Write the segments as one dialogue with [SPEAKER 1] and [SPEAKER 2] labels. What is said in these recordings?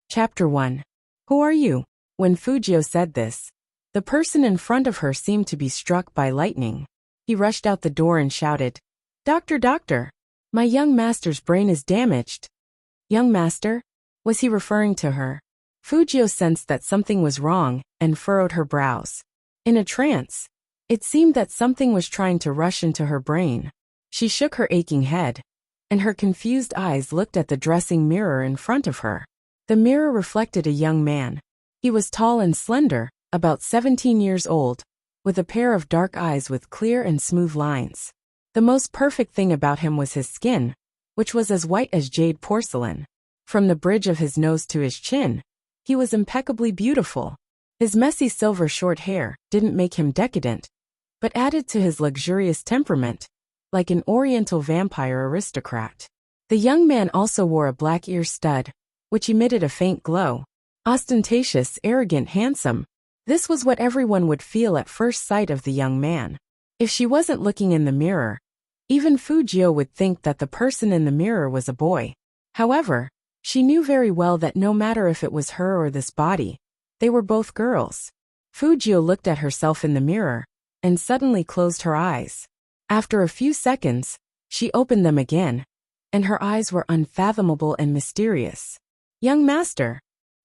[SPEAKER 1] Chapter 1. Who are you? When Fujio said this, the person in front of her seemed to be struck by lightning. He rushed out the door and shouted, "Doctor, doctor! My young master's brain is damaged." Young master? Was he referring to her? Fujio sensed that something was wrong and furrowed her brows. In a trance, it seemed that something was trying to rush into her brain. She shook her aching head, and her confused eyes looked at the dressing mirror in front of her. The mirror reflected a young man. He was tall and slender, about 17 years old, with a pair of dark eyes with clear and smooth lines. The most perfect thing about him was his skin, which was as white as jade porcelain. From the bridge of his nose to his chin, he was impeccably beautiful. His messy silver short hair didn't make him decadent, but added to his luxurious temperament, like an oriental vampire aristocrat. The young man also wore a black ear stud, which emitted a faint glow. Ostentatious, arrogant, handsome. This was what everyone would feel at first sight of the young man. If she wasn't looking in the mirror, even Fujio would think that the person in the mirror was a boy. However, she knew very well that no matter if it was her or this body, they were both girls. Fujio looked at herself in the mirror, and suddenly closed her eyes. After a few seconds, she opened them again, and her eyes were unfathomable and mysterious. "Young master."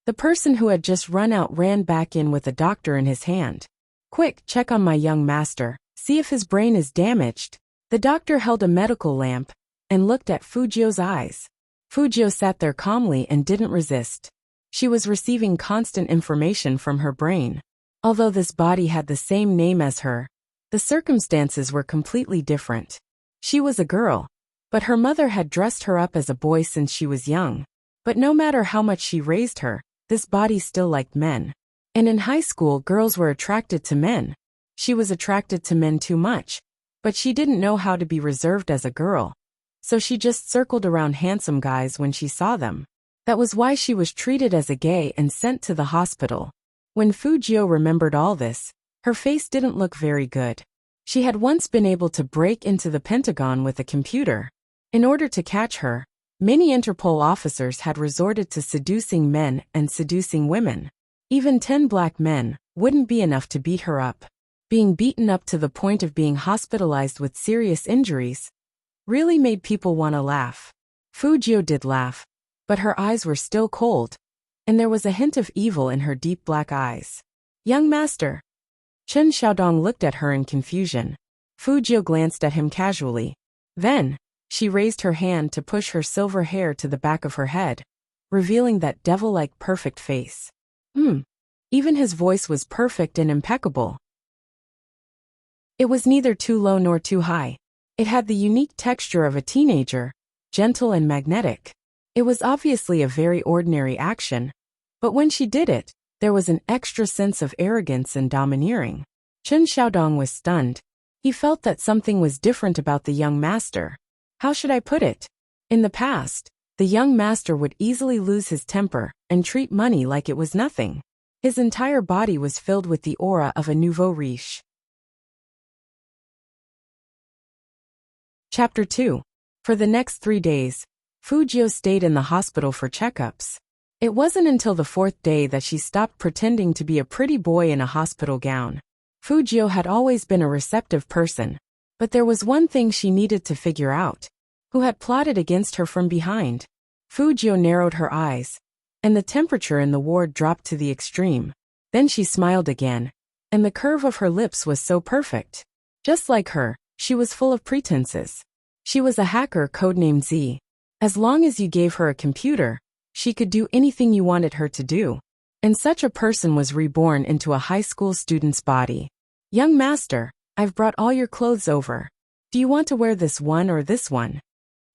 [SPEAKER 1] The person who had just run out ran back in with a doctor in his hand. "Quick, check on my young master, see if his brain is damaged." The doctor held a medical lamp and looked at Fujio's eyes. Fujio sat there calmly and didn't resist. She was receiving constant information from her brain. Although this body had the same name as her, the circumstances were completely different. She was a girl, but her mother had dressed her up as a boy since she was young. But no matter how much she raised her, this body still liked men. And in high school, girls were attracted to men. She was attracted to men too much, but she didn't know how to be reserved as a girl. So she just circled around handsome guys when she saw them. That was why she was treated as a gay and sent to the hospital. When Fujio remembered all this, her face didn't look very good. She had once been able to break into the Pentagon with a computer. In order to catch her, many Interpol officers had resorted to seducing men and seducing women. Even 10 black men wouldn't be enough to beat her up. Being beaten up to the point of being hospitalized with serious injuries really made people want to laugh. Fujio did laugh, but her eyes were still cold, and there was a hint of evil in her deep black eyes. "Young master." Chen Xiaodong looked at her in confusion. Fujio glanced at him casually. Then, she raised her hand to push her silver hair to the back of her head, revealing that devil-like perfect face. Even his voice was perfect and impeccable. It was neither too low nor too high. It had the unique texture of a teenager, gentle and magnetic. It was obviously a very ordinary action, but when she did it, there was an extra sense of arrogance and domineering. Chen Xiaodong was stunned. He felt that something was different about the young master. How should I put it? In the past, the young master would easily lose his temper and treat money like it was nothing. His entire body was filled with the aura of a nouveau riche. Chapter 2. For the next 3 days, Fujio stayed in the hospital for checkups. It wasn't until the 4th day that she stopped pretending to be a pretty boy in a hospital gown. Fujio had always been a receptive person, but there was one thing she needed to figure out. Who had plotted against her from behind? Fujio narrowed her eyes, and the temperature in the ward dropped to the extreme. Then she smiled again, and the curve of her lips was so perfect. Just like her, she was full of pretenses. She was a hacker codenamed Z. As long as you gave her a computer, she could do anything you wanted her to do. And such a person was reborn into a high school student's body. "Young master, I've brought all your clothes over. Do you want to wear this one or this one?"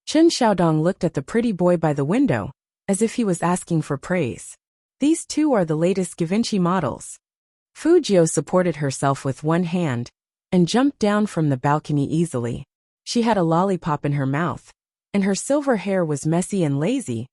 [SPEAKER 1] Chen Xiaodong looked at the pretty boy by the window, as if he was asking for praise. "These two are the latest Givenchy models." Fujio supported herself with one hand and jumped down from the balcony easily. She had a lollipop in her mouth, and her silver hair was messy and lazy,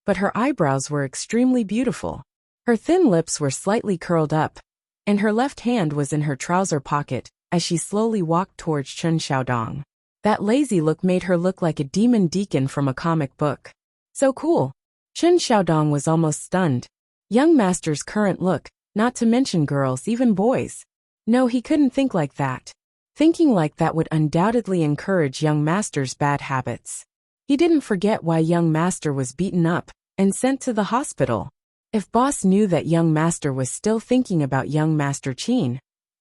[SPEAKER 1] but her eyebrows were extremely beautiful. Her thin lips were slightly curled up, and her left hand was in her trouser pocket as she slowly walked towards Chen Xiaodong. That lazy look made her look like a demon deacon from a comic book. "So cool. Chen Xiaodong was almost stunned. Young master's current look, not to mention girls, even boys. No, he couldn't think like that. Thinking like that would undoubtedly encourage young master's bad habits. He didn't forget why young master was beaten up and sent to the hospital. If boss knew that young master was still thinking about young master Qin,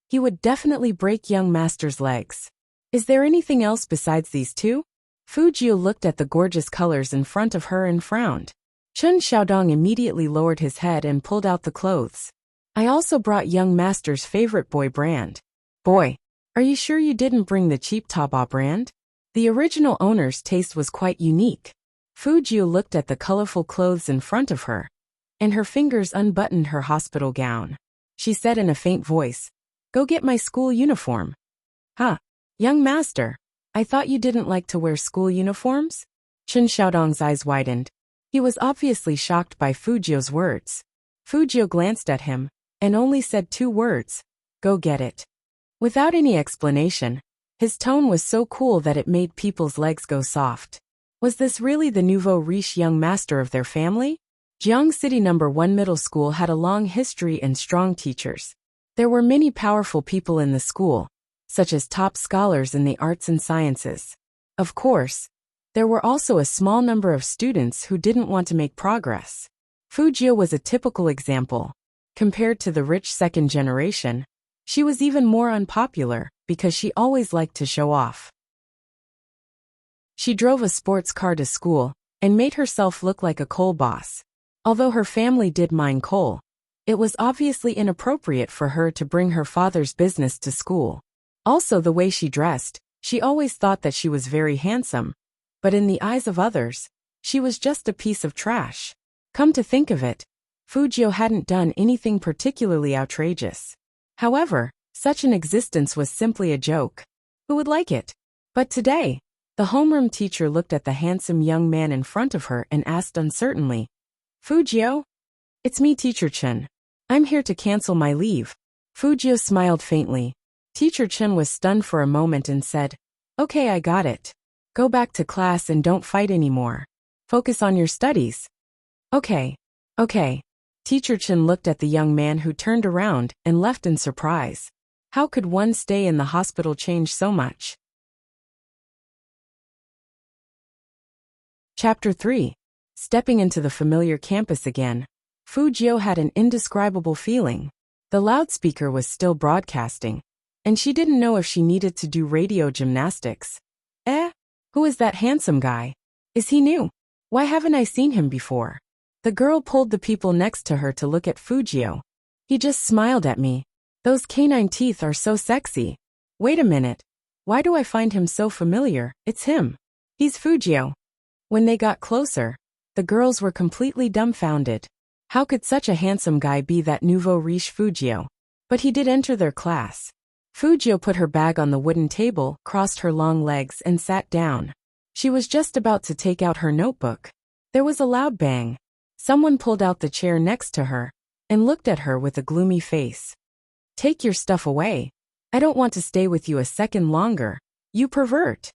[SPEAKER 1] he would definitely break young master's legs. Is there anything else besides these two? Fu Jiu looked at the gorgeous colors in front of her and frowned. Chen Xiaodong immediately lowered his head and pulled out the clothes. I also brought young master's favorite boy brand. Boy, are you sure you didn't bring the cheap Taobao brand? The original owner's taste was quite unique. Fu Jiu looked at the colorful clothes in front of her, and her fingers unbuttoned her hospital gown. She said in a faint voice, "Go get my school uniform." Huh, young master, I thought you didn't like to wear school uniforms? Chen Xiaodong's eyes widened. He was obviously shocked by Fu Jiu's words. Fu Jiu glanced at him, and only said 2 words, "Go get it." Without any explanation, his tone was so cool that it made people's legs go soft. Was this really the nouveau riche young master of their family? Jiang City No. 1 Middle School had a long history and strong teachers. There were many powerful people in the school, such as top scholars in the arts and sciences. Of course, there were also a small number of students who didn't want to make progress. Fu Jiu was a typical example. Compared to the rich second generation, she was even more unpopular because she always liked to show off. She drove a sports car to school and made herself look like a coal boss. Although her family did mine coal, it was obviously inappropriate for her to bring her father's business to school. Also, the way she dressed, she always thought that she was very handsome, but in the eyes of others, she was just a piece of trash. Come to think of it, Fu Jiu hadn't done anything particularly outrageous. However, such an existence was simply a joke. Who would like it? But today, the homeroom teacher looked at the handsome young man in front of her and asked uncertainly, "Fu Jiu? It's me, Teacher Chen. I'm here to cancel my leave." Fu Jiu smiled faintly. Teacher Chen was stunned for a moment and said, "Okay, I got it. Go back to class and don't fight anymore. Focus on your studies." Okay. Teacher Chen looked at the young man who turned around and left in surprise. How could one stay in the hospital change so much? Chapter 3. Stepping into the familiar campus again, Fu Jiu had an indescribable feeling. The loudspeaker was still broadcasting, and she didn't know if she needed to do radio gymnastics. Who is that handsome guy? Is he new? Why haven't I seen him before? The girl pulled the people next to her to look at Fu Jiu. He just smiled at me. Those canine teeth are so sexy. Wait a minute. Why do I find him so familiar? It's him. He's Fu Jiu. When they got closer, the girls were completely dumbfounded. How could such a handsome guy be that nouveau riche Fu Jiu? But he did enter their class. Fu Jiu put her bag on the wooden table, crossed her long legs, and sat down. She was just about to take out her notebook. There was a loud bang. Someone pulled out the chair next to her and looked at her with a gloomy face. "Take your stuff away. I don't want to stay with you a second longer, you pervert."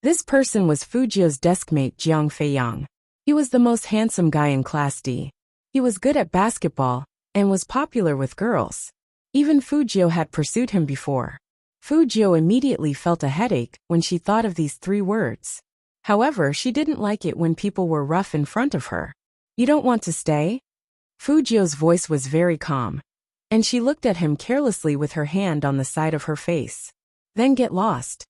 [SPEAKER 1] This person was Fu Jiu's deskmate Jiang Feiyang. He was the most handsome guy in Class D. He was good at basketball and was popular with girls. Even Fu Jiu had pursued him before. Fu Jiu immediately felt a headache when she thought of these 3 words. However, she didn't like it when people were rough in front of her. "You don't want to stay?" Fu Jiu's voice was very calm, and she looked at him carelessly with her hand on the side of her face. "Then get lost."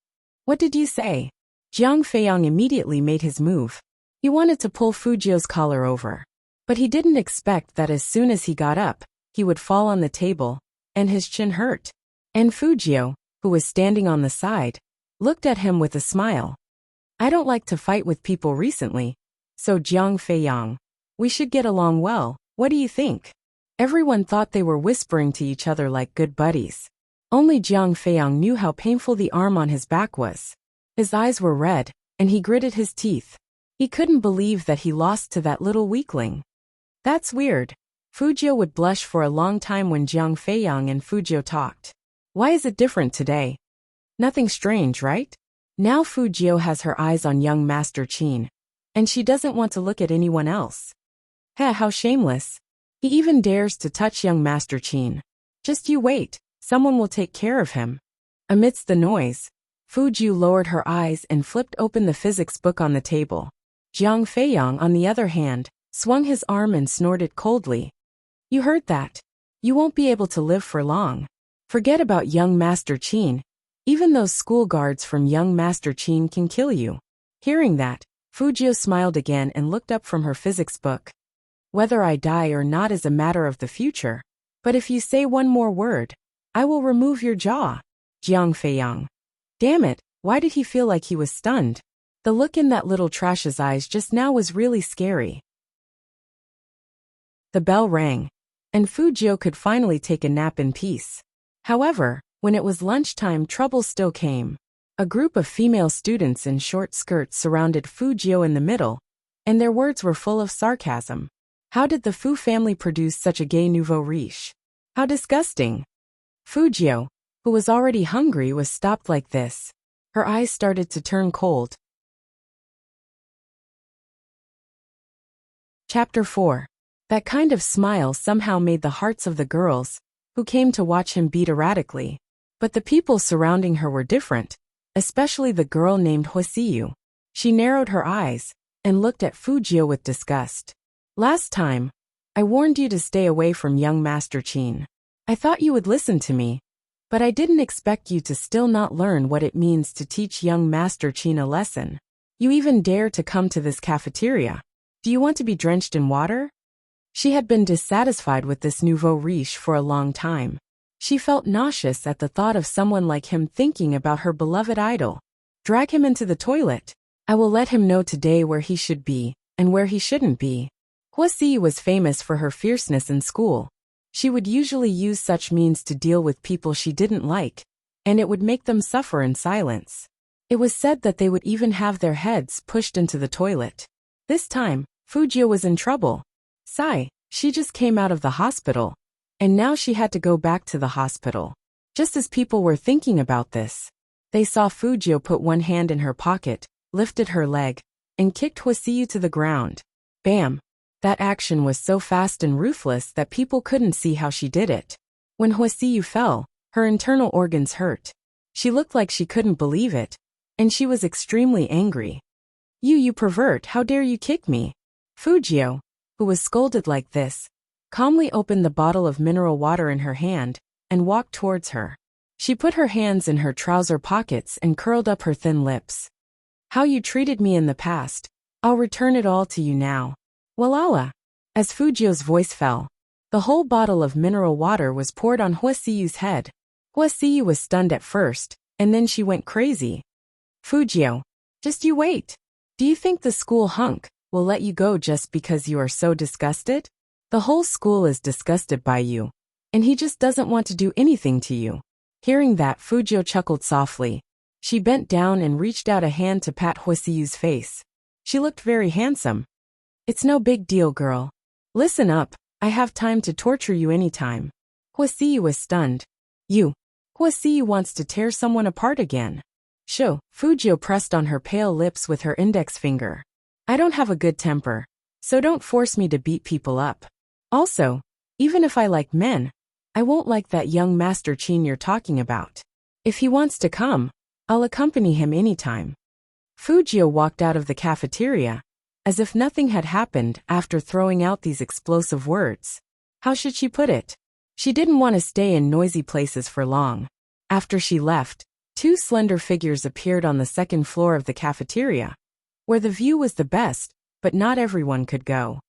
[SPEAKER 1] "What did you say?" Jiang Feiyang immediately made his move. He wanted to pull Fu Jiu's collar over, but he didn't expect that as soon as he got up, he would fall on the table, and his chin hurt. And Fu Jiu, who was standing on the side, looked at him with a smile. "I don't like to fight with people recently, so Jiang Feiyang, we should get along well, what do you think?" Everyone thought they were whispering to each other like good buddies. Only Jiang Feiyang knew how painful the arm on his back was. His eyes were red, and he gritted his teeth. He couldn't believe that he lost to that little weakling. That's weird. Fu Jiu would blush for a long time when Jiang Feiyang and Fu Jiu talked. Why is it different today? Nothing strange, right? Now Fu Jiu has her eyes on young Master Qin, and she doesn't want to look at anyone else. Heh, how shameless. He even dares to touch young Master Qin. Just you wait, someone will take care of him. Amidst the noise, Fu Jiu lowered her eyes and flipped open the physics book on the table. Jiang Feiyang, on the other hand, swung his arm and snorted coldly. You heard that. You won't be able to live for long. Forget about young Master Qin. Even those school guards from young Master Qin can kill you. Hearing that, Fu Jiu smiled again and looked up from her physics book. Whether I die or not is a matter of the future. But if you say one more word, I will remove your jaw. Jiang Feiyang. Damn it, why did he feel like he was stunned? The look in that little trash's eyes just now was really scary. The bell rang, and Fu Jiu could finally take a nap in peace. However, when it was lunchtime, trouble still came. A group of female students in short skirts surrounded Fu Jiu in the middle, and their words were full of sarcasm. How did the Fu family produce such a gay nouveau riche? How disgusting! Fu Jiu, who was already hungry, was stopped like this. Her eyes started to turn cold. Chapter 4. That kind of smile somehow made the hearts of the girls, who came to watch him, beat erratically. But the people surrounding her were different, especially the girl named Huasiyu. She narrowed her eyes and looked at Fu Jiu with disgust. Last time, I warned you to stay away from young Master Qin. I thought you would listen to me, but I didn't expect you to still not learn what it means to teach young Master Qin a lesson. You even dare to come to this cafeteria. Do you want to be drenched in water? She had been dissatisfied with this nouveau riche for a long time. She felt nauseous at the thought of someone like him thinking about her beloved idol. Drag him into the toilet. I will let him know today where he should be and where he shouldn't be. Huasi was famous for her fierceness in school. She would usually use such means to deal with people she didn't like, and it would make them suffer in silence. It was said that they would even have their heads pushed into the toilet. This time, Fu Jiu was in trouble. Sigh, she just came out of the hospital, and now she had to go back to the hospital. Just as people were thinking about this, they saw Fu Jiu put one hand in her pocket, lifted her leg, and kicked Huasiyu to the ground. Bam! That action was so fast and ruthless that people couldn't see how she did it. When Huasiyu fell, her internal organs hurt. She looked like she couldn't believe it, and she was extremely angry. You pervert, how dare you kick me? Fu Jiu, who was scolded like this, calmly opened the bottle of mineral water in her hand and walked towards her. She put her hands in her trouser pockets and curled up her thin lips. How you treated me in the past, I'll return it all to you now. Walala. As Fu Jiu's voice fell, the whole bottle of mineral water was poured on Huasiyu's head. Huasiyu was stunned at first, and then she went crazy. Fu Jiu, just you wait. Do you think the school hunk will let you go just because you are so disgusted? The whole school is disgusted by you, and he just doesn't want to do anything to you. Hearing that, Fu Jiu chuckled softly. She bent down and reached out a hand to pat Huasiyu's face. She looked very handsome. It's no big deal, girl. Listen up, I have time to torture you anytime. Huasiyu was stunned. Huasiyu wants to tear someone apart again. Sho, Fu Jiu pressed on her pale lips with her index finger. I don't have a good temper, so don't force me to beat people up. Also, even if I like men, I won't like that young Master Qin you're talking about. If he wants to come, I'll accompany him anytime. Fu Jiu walked out of the cafeteria, as if nothing had happened after throwing out these explosive words. How should she put it? She didn't want to stay in noisy places for long. After she left, two slender figures appeared on the second floor of the cafeteria, where the view was the best, but not everyone could go.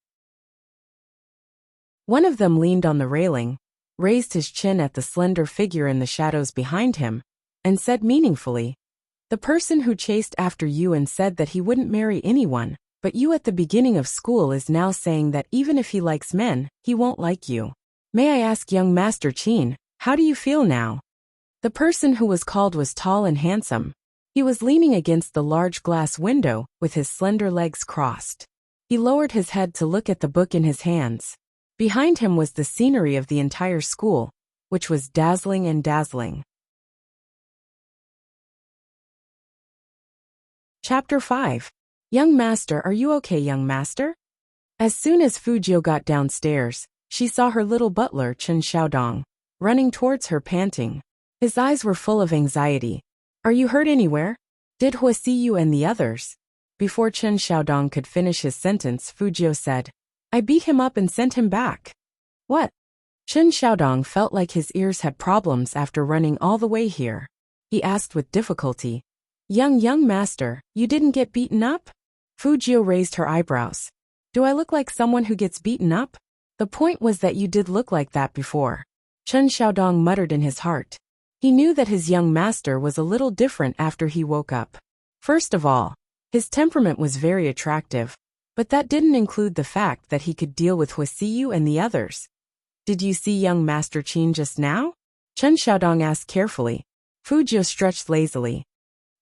[SPEAKER 1] One of them leaned on the railing, raised his chin at the slender figure in the shadows behind him, and said meaningfully, "The person who chased after you and said that he wouldn't marry anyone, but you at the beginning of school is now saying that even if he likes men, he won't like you. May I ask, young Master Qin, how do you feel now?" The person who was called was tall and handsome. He was leaning against the large glass window with his slender legs crossed. He lowered his head to look at the book in his hands. Behind him was the scenery of the entire school, which was dazzling and dazzling. Chapter 5. Young Master, are you okay, young Master? As soon as Fujio got downstairs, she saw her little butler Chen Xiaodong running towards her panting. His eyes were full of anxiety. Are you hurt anywhere? Did Hua see you and the others? Before Chen Xiaodong could finish his sentence, Fujio said, I beat him up and sent him back. What? Chen Xiaodong felt like his ears had problems after running all the way here. He asked with difficulty. Young master, you didn't get beaten up? Fujio raised her eyebrows. Do I look like someone who gets beaten up? The point was that you did look like that before. Chen Xiaodong muttered in his heart. He knew that his young master was a little different after he woke up. First of all, his temperament was very attractive, but that didn't include the fact that he could deal with Huasiyu and the others. Did you see young Master Qin just now? Chen Xiaodong asked carefully. Fujio stretched lazily.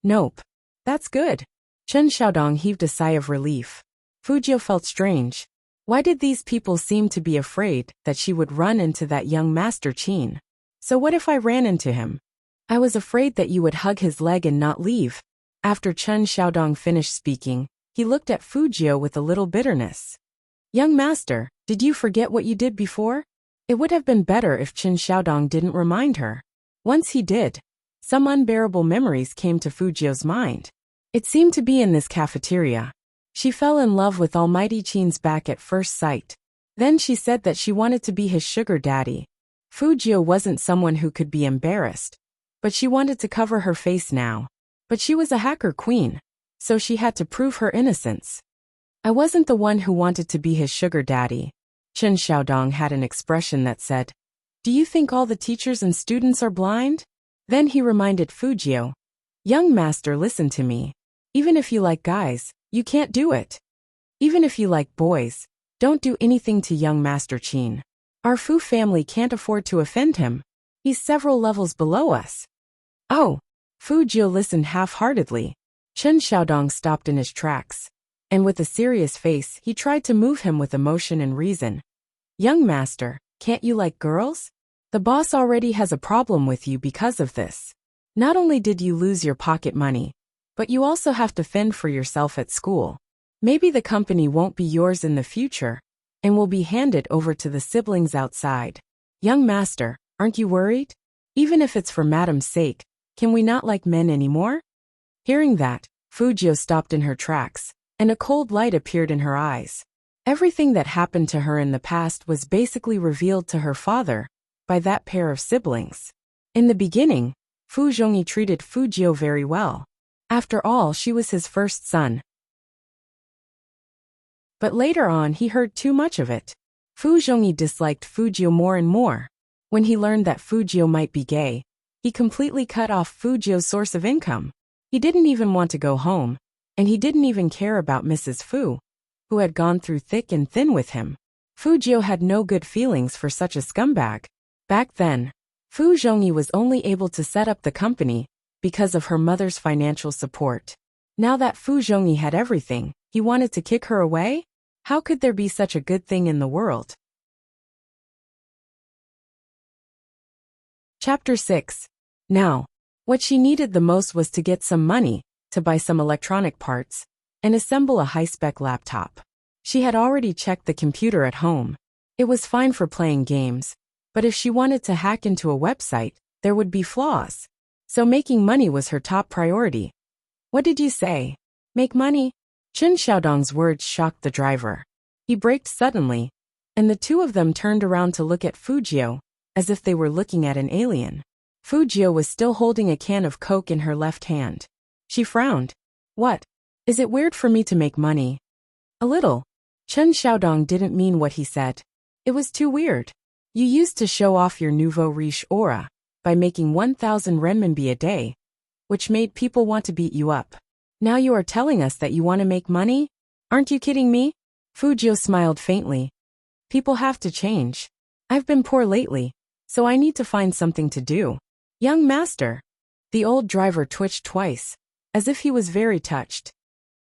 [SPEAKER 1] Nope. That's good. Chen Xiaodong heaved a sigh of relief. Fujio felt strange. Why did these people seem to be afraid that she would run into that young Master Qin? So what if I ran into him? I was afraid that you would hug his leg and not leave. After Chen Xiaodong finished speaking, he looked at Fujio with a little bitterness. Young master, did you forget what you did before? It would have been better if Chen Xiaodong didn't remind her. Once he did, some unbearable memories came to Fujio's mind. It seemed to be in this cafeteria. She fell in love with Almighty Qin's back at first sight. Then she said that she wanted to be his sugar daddy. Fujio wasn't someone who could be embarrassed, but she wanted to cover her face now. But she was a hacker queen, so she had to prove her innocence. I wasn't the one who wanted to be his sugar daddy. Chen Xiaodong had an expression that said, Do you think all the teachers and students are blind? Then he reminded Fujio, Young master, listen to me. Even if you like guys, you can't do it. Even if you like boys, don't do anything to young Master Qin. Our Fu family can't afford to offend him. He's several levels below us. Oh. Fujio listened half-heartedly. Chen Xiaodong stopped in his tracks, and with a serious face he tried to move him with emotion and reason. Young master, can't you like girls? The boss already has a problem with you because of this. Not only did you lose your pocket money, but you also have to fend for yourself at school. Maybe the company won't be yours in the future, and will be handed over to the siblings outside. Young master, aren't you worried? Even if it's for madam's sake, can we not like men anymore? Hearing that, Fujio stopped in her tracks, and a cold light appeared in her eyes. Everything that happened to her in the past was basically revealed to her father by that pair of siblings. In the beginning, Fu Zhongyi treated Fujio very well. After all, she was his first son. But later on he heard too much of it. Fu Zhongyi disliked Fujio more and more. When he learned that Fujio might be gay, he completely cut off Fujio's source of income. He didn't even want to go home, and he didn't even care about Mrs. Fu, who had gone through thick and thin with him. Fujio had no good feelings for such a scumbag. Back then, Fu Zhongyi was only able to set up the company because of her mother's financial support. Now that Fu Zhongyi had everything, he wanted to kick her away? How could there be such a good thing in the world? Chapter 6. Now, what she needed the most was to get some money, to buy some electronic parts, and assemble a high-spec laptop. She had already checked the computer at home. It was fine for playing games, but if she wanted to hack into a website, there would be flaws. So making money was her top priority. What did you say? Make money? Chen Xiaodong's words shocked the driver. He braked suddenly, and the two of them turned around to look at Fujio, as if they were looking at an alien. Fujio was still holding a can of Coke in her left hand. She frowned. What? Is it weird for me to make money? A little. Chen Xiaodong didn't mean what he said. It was too weird. You used to show off your nouveau riche aura by making 1,000 renminbi a day, which made people want to beat you up. Now you are telling us that you want to make money? Aren't you kidding me? Fujio smiled faintly. People have to change. I've been poor lately, so I need to find something to do. Young master. The old driver twitched twice, as if he was very touched.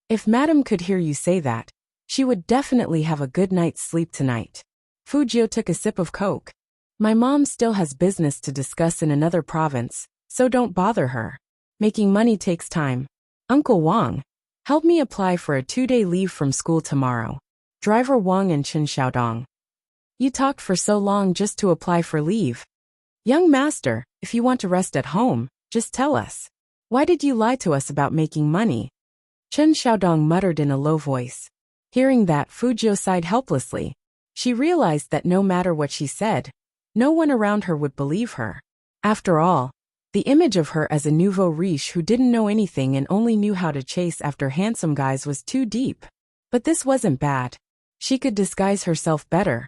[SPEAKER 1] If madam could hear you say that, she would definitely have a good night's sleep tonight. Fujio took a sip of Coke. My mom still has business to discuss in another province, so don't bother her. Making money takes time. Uncle Wang, help me apply for a 2-day leave from school tomorrow. Driver Wang and Chen Xiaodong. You talked for so long just to apply for leave. Young master, if you want to rest at home, just tell us. Why did you lie to us about making money? Chen Xiaodong muttered in a low voice. Hearing that, Fujio sighed helplessly. She realized that no matter what she said, no one around her would believe her. After all, the image of her as a nouveau riche who didn't know anything and only knew how to chase after handsome guys was too deep. But this wasn't bad. She could disguise herself better.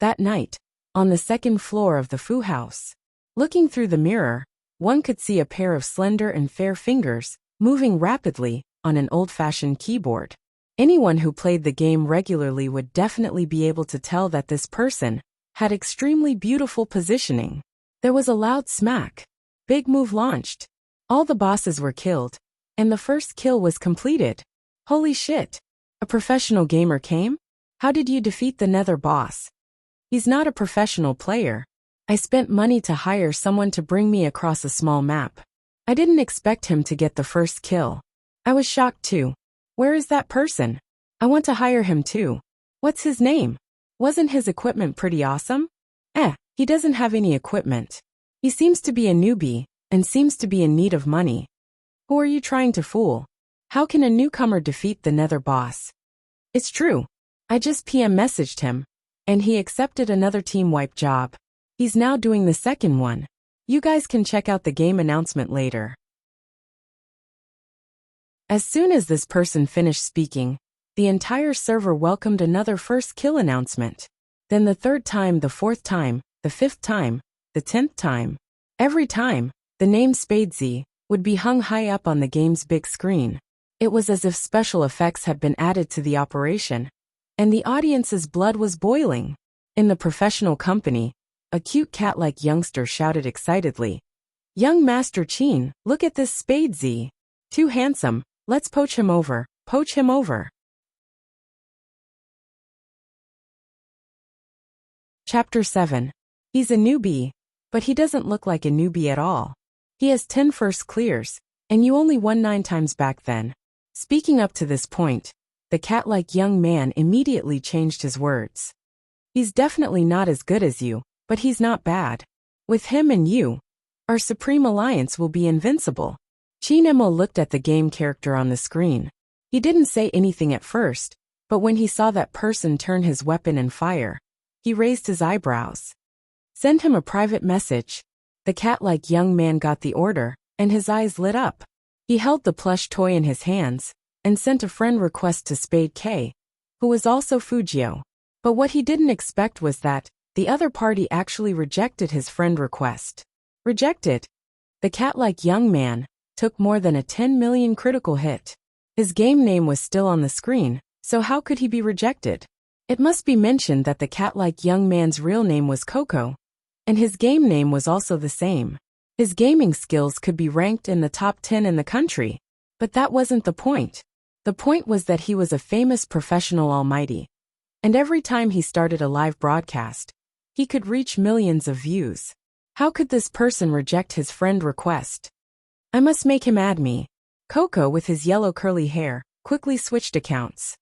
[SPEAKER 1] That night, on the second floor of the Fu house, looking through the mirror, one could see a pair of slender and fair fingers, moving rapidly, on an old-fashioned keyboard. Anyone who played the game regularly would definitely be able to tell that this person had extremely beautiful positioning. There was a loud smack. Big move launched. All the bosses were killed, and the first kill was completed. Holy shit! A professional gamer came? How did you defeat the nether boss? He's not a professional player. I spent money to hire someone to bring me across a small map. I didn't expect him to get the first kill. I was shocked too. Where is that person? I want to hire him too. What's his name? Wasn't his equipment pretty awesome? He doesn't have any equipment. He seems to be a newbie, and seems to be in need of money. Who are you trying to fool? How can a newcomer defeat the nether boss? It's true. I just PM messaged him, and he accepted another team wipe job. He's now doing the second one. You guys can check out the game announcement later. As soon as this person finished speaking, the entire server welcomed another first kill announcement. Then the third time, the fourth time, the fifth time, the 10th time. Every time, the name Spadesy would be hung high up on the game's big screen. It was as if special effects had been added to the operation, and the audience's blood was boiling. In the professional company, a cute cat-like youngster shouted excitedly, "Young Master Qin, look at this Spadesy. Too handsome, let's poach him over, poach him over." Chapter 7. He's a newbie, but he doesn't look like a newbie at all. He has 10 first clears, and you only won 9 times back then. Speaking up to this point, the cat-like young man immediately changed his words. He's definitely not as good as you, but he's not bad. With him and you, our supreme alliance will be invincible. Chinemo looked at the game character on the screen. He didn't say anything at first, but when he saw that person turn his weapon and fire, he raised his eyebrows. Send him a private message. The cat-like young man got the order, and his eyes lit up. He held the plush toy in his hands, and sent a friend request to Spade K, who was also Fujio. But what he didn't expect was that the other party actually rejected his friend request. Rejected? The cat-like young man took more than a 10 million critical hit. His game name was still on the screen, so how could he be rejected? It must be mentioned that the cat-like young man's real name was Coco, and his game name was also the same. His gaming skills could be ranked in the top 10 in the country, but that wasn't the point. The point was that he was a famous professional almighty, and every time he started a live broadcast, he could reach millions of views. How could this person reject his friend request? I must make him add me. Coco, with his yellow curly hair, quickly switched accounts.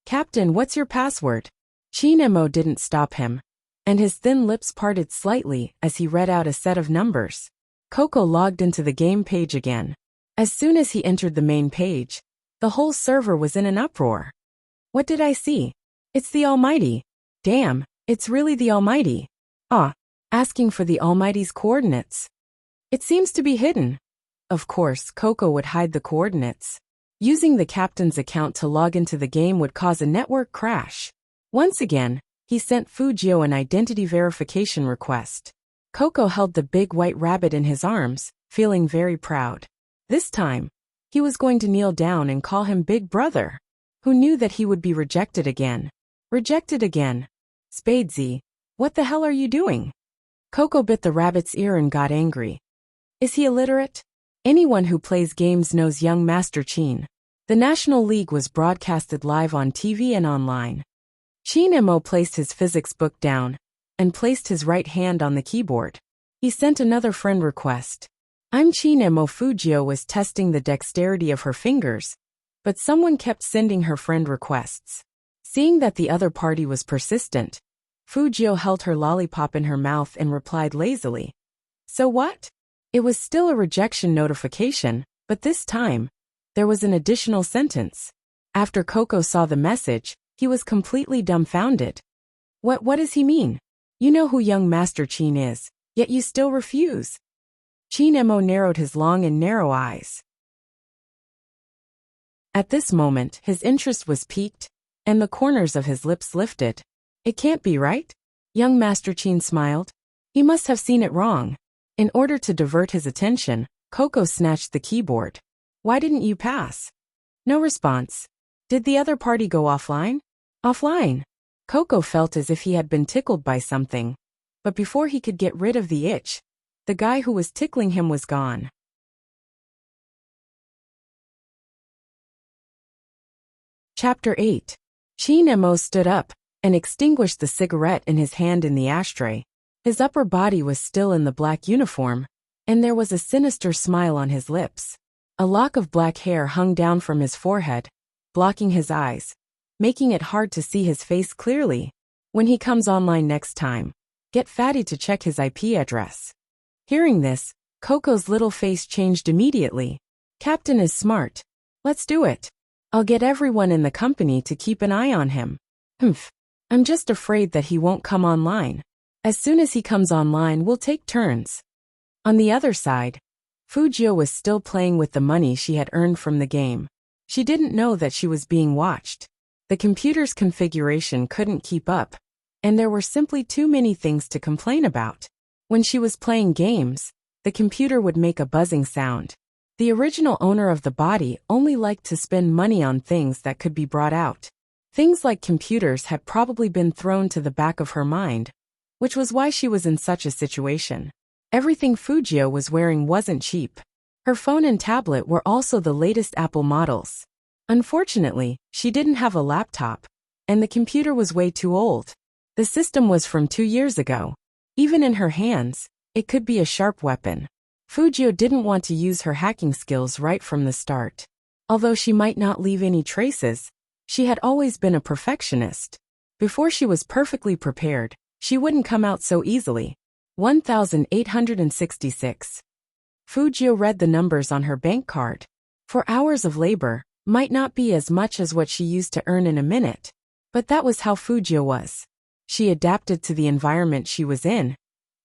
[SPEAKER 1] Captain, what's your password? Chinemo didn't stop him, and his thin lips parted slightly as he read out a set of numbers. Coco logged into the game page again. As soon as he entered the main page, the whole server was in an uproar. What did I see? It's the Almighty. Damn, it's really the Almighty. Asking for the Almighty's coordinates. It seems to be hidden. Of course, Coco would hide the coordinates. Using the captain's account to log into the game would cause a network crash. Once again, he sent Fujio an identity verification request. Coco held the big white rabbit in his arms, feeling very proud. This time, he was going to kneel down and call him Big Brother. Who knew that he would be rejected again? Rejected again. Spadesy, what the hell are you doing? Coco bit the rabbit's ear and got angry. Is he illiterate? Anyone who plays games knows young Master Qin. The National League was broadcasted live on TV and online. Chinemo placed his physics book down and placed his right hand on the keyboard. He sent another friend request. I'm Chinemo. Fujio was testing the dexterity of her fingers, but someone kept sending her friend requests. Seeing that the other party was persistent, Fujio held her lollipop in her mouth and replied lazily. So what? It was still a rejection notification, but this time, there was an additional sentence. After Coco saw the message, he was completely dumbfounded. What does he mean? You know who young Master Chin is, yet you still refuse. Chin-mo narrowed his long and narrow eyes. At this moment, his interest was piqued, and the corners of his lips lifted. It can't be right? Young Master Chin smiled. He must have seen it wrong. In order to divert his attention, Coco snatched the keyboard. Why didn't you pass? No response. Did the other party go offline? Offline. Coco felt as if he had been tickled by something. But before he could get rid of the itch, the guy who was tickling him was gone. Chapter 8. Chin-mo stood up and extinguished the cigarette in his hand in the ashtray. His upper body was still in the black uniform, and there was a sinister smile on his lips. A lock of black hair hung down from his forehead, blocking his eyes, making it hard to see his face clearly. When he comes online next time, get Fatty to check his IP address. Hearing this, Coco's little face changed immediately. Captain is smart. Let's do it. I'll get everyone in the company to keep an eye on him. Humph. I'm just afraid that he won't come online. As soon as he comes online, we'll take turns. On the other side, Fujio was still playing with the money she had earned from the game. She didn't know that she was being watched. The computer's configuration couldn't keep up, and there were simply too many things to complain about. When she was playing games, the computer would make a buzzing sound. The original owner of the body only liked to spend money on things that could be brought out. Things like computers had probably been thrown to the back of her mind, which was why she was in such a situation. Everything Fujio was wearing wasn't cheap. Her phone and tablet were also the latest Apple models. Unfortunately, she didn't have a laptop, and the computer was way too old. The system was from 2 years ago. Even in her hands, it could be a sharp weapon. Fujio didn't want to use her hacking skills right from the start. Although she might not leave any traces, she had always been a perfectionist. Before she was perfectly prepared, she wouldn't come out so easily. 1866. Fujio read the numbers on her bank card. 4 hours of labor might not be as much as what she used to earn in a minute, but that was how Fujio was. She adapted to the environment she was in,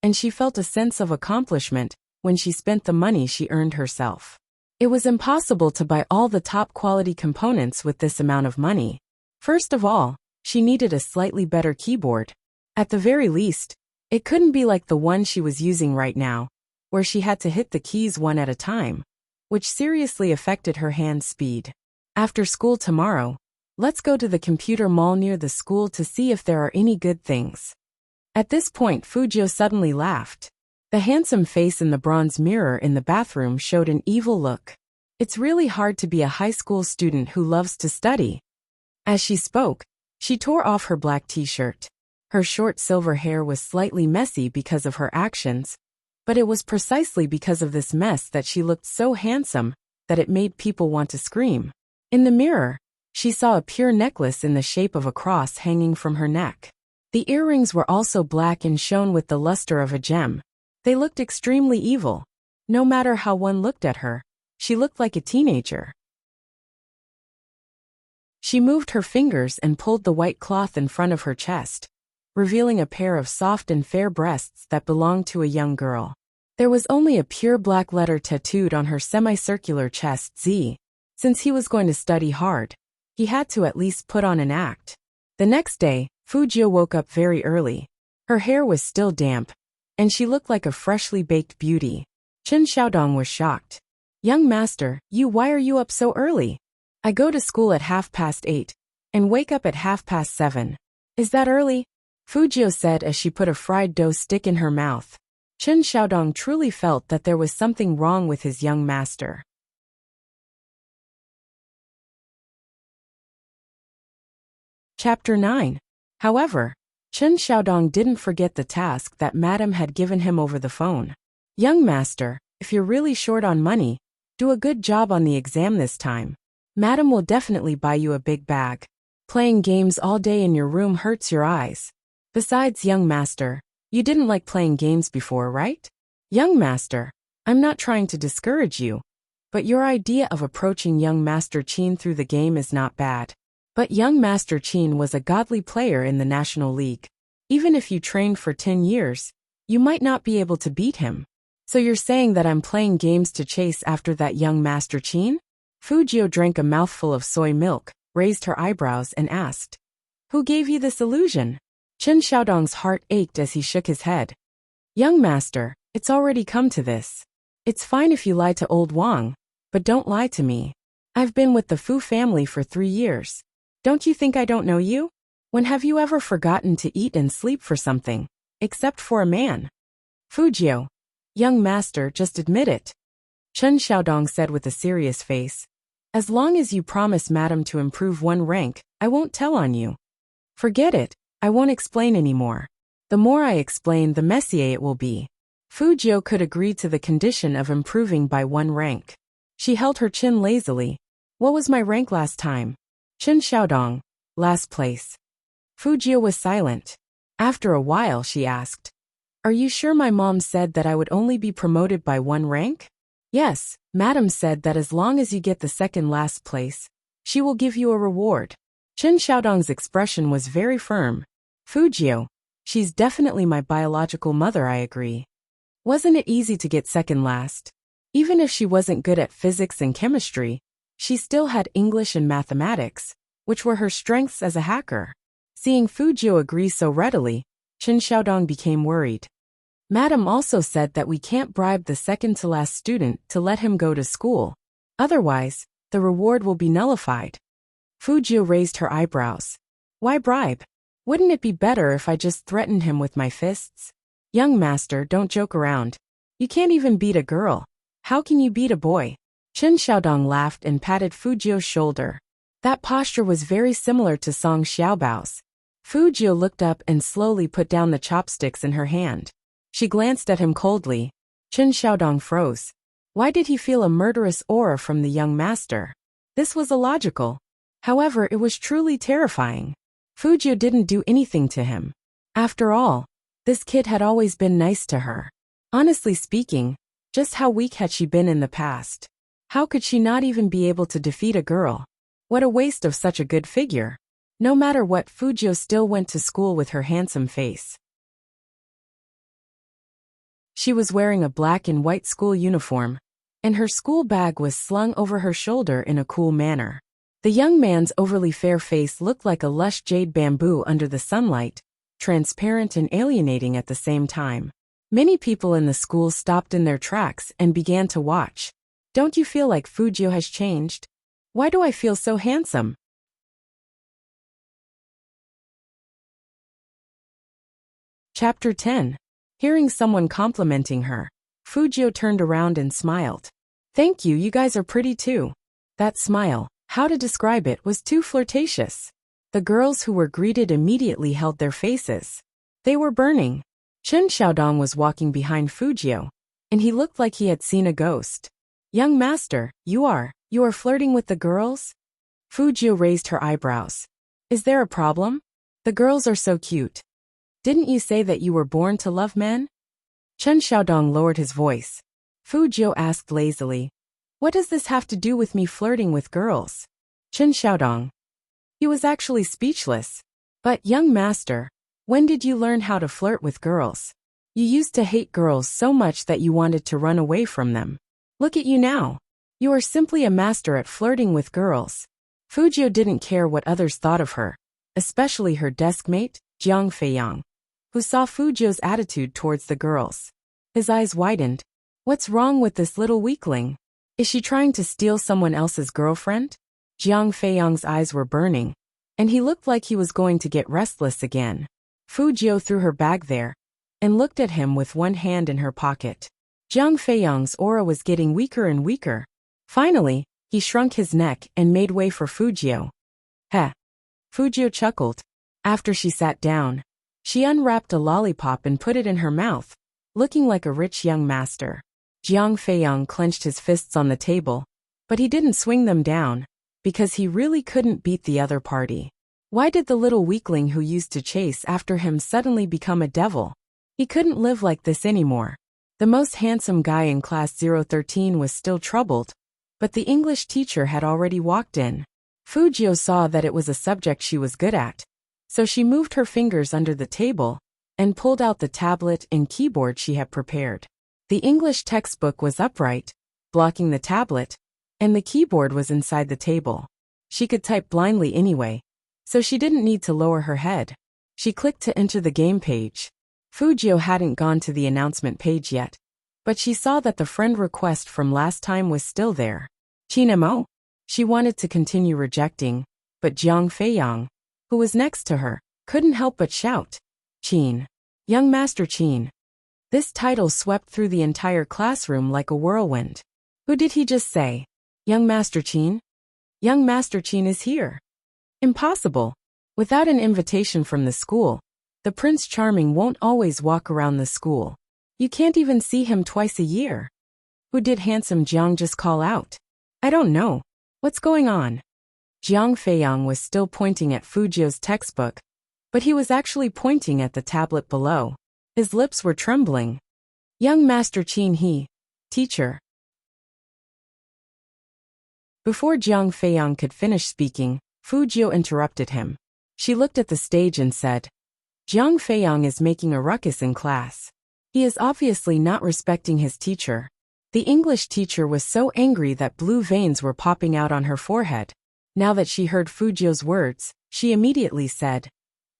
[SPEAKER 1] and she felt a sense of accomplishment when she spent the money she earned herself. It was impossible to buy all the top quality components with this amount of money. First of all, she needed a slightly better keyboard. At the very least, it couldn't be like the one she was using right now, where she had to hit the keys one at a time, which seriously affected her hand speed. After school tomorrow, let's go to the computer mall near the school to see if there are any good things. At this point, Fujio suddenly laughed. The handsome face in the bronze mirror in the bathroom showed an evil look. It's really hard to be a high school student who loves to study. As she spoke, she tore off her black t-shirt. Her short silver hair was slightly messy because of her actions, but it was precisely because of this mess that she looked so handsome that it made people want to scream. In the mirror, she saw a pure necklace in the shape of a cross hanging from her neck. The earrings were also black and shone with the luster of a gem. They looked extremely evil. No matter how one looked at her, she looked like a teenager. She moved her fingers and pulled the white cloth in front of her chest, revealing a pair of soft and fair breasts that belonged to a young girl. There was only a pure black letter tattooed on her semicircular chest, Z. Since he was going to study hard, he had to at least put on an act. The next day, Fujio woke up very early. Her hair was still damp, and she looked like a freshly baked beauty. Chen Xiaodong was shocked. Young master, why are you up so early? I go to school at 8:30, and wake up at 7:30. Is that early? Fujio said as she put a fried dough stick in her mouth. Chen Xiaodong truly felt that there was something wrong with his young master. Chapter 9. However, Chen Xiaodong didn't forget the task that Madam had given him over the phone. Young master, if you're really short on money, do a good job on the exam this time. Madam will definitely buy you a big bag. Playing games all day in your room hurts your eyes. Besides, young master, you didn't like playing games before, right? Young master, I'm not trying to discourage you, but your idea of approaching young Master Chin through the game is not bad. But young Master Chin was a godly player in the National League. Even if you trained for 10 years, you might not be able to beat him. So you're saying that I'm playing games to chase after that young Master Chin? Fujio drank a mouthful of soy milk, raised her eyebrows and asked, "Who gave you this illusion?" Chen Xiaodong's heart ached as he shook his head. "Young master, it's already come to this. It's fine if you lie to old Wang, but don't lie to me. I've been with the Fu family for 3 years. Don't you think I don't know you? When have you ever forgotten to eat and sleep for something, except for a man?" "Fujio, young master, just admit it," Chen Xiaodong said with a serious face. "As long as you promise madam to improve 1 rank, I won't tell on you." "Forget it, I won't explain anymore. The more I explain, the messier it will be." Fujio could agree to the condition of improving by 1 rank. She held her chin lazily. "What was my rank last time?" "Chen Xiaodong, last place." Fujio was silent. After a while she asked, "Are you sure my mom said that I would only be promoted by 1 rank?" "Yes, madam said that as long as you get the second last place, she will give you a reward." Chen Xiaodong's expression was very firm. "Fujio, she's definitely my biological mother, I agree. Wasn't it easy to get second last? Even if she wasn't good at physics and chemistry, she still had English and mathematics, which were her strengths as a hacker." Seeing Fujio agree so readily, Chen Xiaodong became worried. "Madam also said that we can't bribe the second-to-last student to let him go to school. Otherwise, the reward will be nullified." Fujio raised her eyebrows. "Why bribe? Wouldn't it be better if I just threatened him with my fists?" "Young master, don't joke around. You can't even beat a girl. How can you beat a boy?" Chen Xiaodong laughed and patted Fujio's shoulder. That posture was very similar to Song Xiaobao's. Fujio looked up and slowly put down the chopsticks in her hand. She glanced at him coldly. Chen Xiaodong froze. Why did he feel a murderous aura from the young master? This was illogical. However, it was truly terrifying. Fujio didn't do anything to him. After all, this kid had always been nice to her. Honestly speaking, just how weak had she been in the past? How could she not even be able to defeat a girl? What a waste of such a good figure. No matter what, Fujio still went to school with her handsome face. She was wearing a black and white school uniform, and her school bag was slung over her shoulder in a cool manner. The young man's overly fair face looked like a lush jade bamboo under the sunlight, transparent and alienating at the same time. Many people in the school stopped in their tracks and began to watch. "Don't you feel like Fujio has changed? Why do I feel so handsome?" Chapter 10. Hearing someone complimenting her, Fujio turned around and smiled. "Thank you, you guys are pretty too." That smile, how to describe it, was too flirtatious. The girls who were greeted immediately held their faces. They were burning. Chen Xiaodong was walking behind Fujio, and he looked like he had seen a ghost. "Young master, you are flirting with the girls?" Fujio raised her eyebrows. "Is there a problem? The girls are so cute. Didn't you say that you were born to love men?" Chen Xiaodong lowered his voice. Fujio asked lazily, "What does this have to do with me flirting with girls?" Chen Xiaodong. He was actually speechless. "But, young master, when did you learn how to flirt with girls? You used to hate girls so much that you wanted to run away from them. Look at you now. You are simply a master at flirting with girls." Fujio didn't care what others thought of her, especially her deskmate, Jiang Feiyang, who saw Fujio's attitude towards the girls. His eyes widened. What's wrong with this little weakling? Is she trying to steal someone else's girlfriend? Jiang Feiyang's eyes were burning, and he looked like he was going to get restless again. Fujio threw her bag there and looked at him with one hand in her pocket. Jiang Feiyang's aura was getting weaker and weaker. Finally, he shrunk his neck and made way for Fujio. Heh. Fujio chuckled. After she sat down, she unwrapped a lollipop and put it in her mouth, looking like a rich young master. Jiang Feiyang clenched his fists on the table, but he didn't swing them down, because he really couldn't beat the other party. Why did the little weakling who used to chase after him suddenly become a devil? He couldn't live like this anymore. The most handsome guy in class 013 was still troubled, but the English teacher had already walked in. Fujio saw that it was a subject she was good at, so she moved her fingers under the table and pulled out the tablet and keyboard she had prepared. The English textbook was upright, blocking the tablet, and the keyboard was inside the table. She could type blindly anyway, so she didn't need to lower her head. She clicked to enter the game page. Fujio hadn't gone to the announcement page yet, but she saw that the friend request from last time was still there. Chinemo? She wanted to continue rejecting, but Jiang Feiyang, who was next to her, couldn't help but shout, "Qin! Young Master Qin!" This title swept through the entire classroom like a whirlwind. Who did he just say? Young Master Qin? Young Master Qin is here. Impossible. Without an invitation from the school, the Prince Charming won't always walk around the school. You can't even see him twice a year. Who did handsome Jiang just call out? I don't know. What's going on? Jiang Feiyang was still pointing at Fujio's textbook, but he was actually pointing at the tablet below. His lips were trembling. Young Master Qin he, teacher. Before Jiang Feiyang could finish speaking, Fujio interrupted him. She looked at the stage and said, Jiang Feiyang is making a ruckus in class. He is obviously not respecting his teacher. The English teacher was so angry that blue veins were popping out on her forehead. Now that she heard Fujio's words, she immediately said,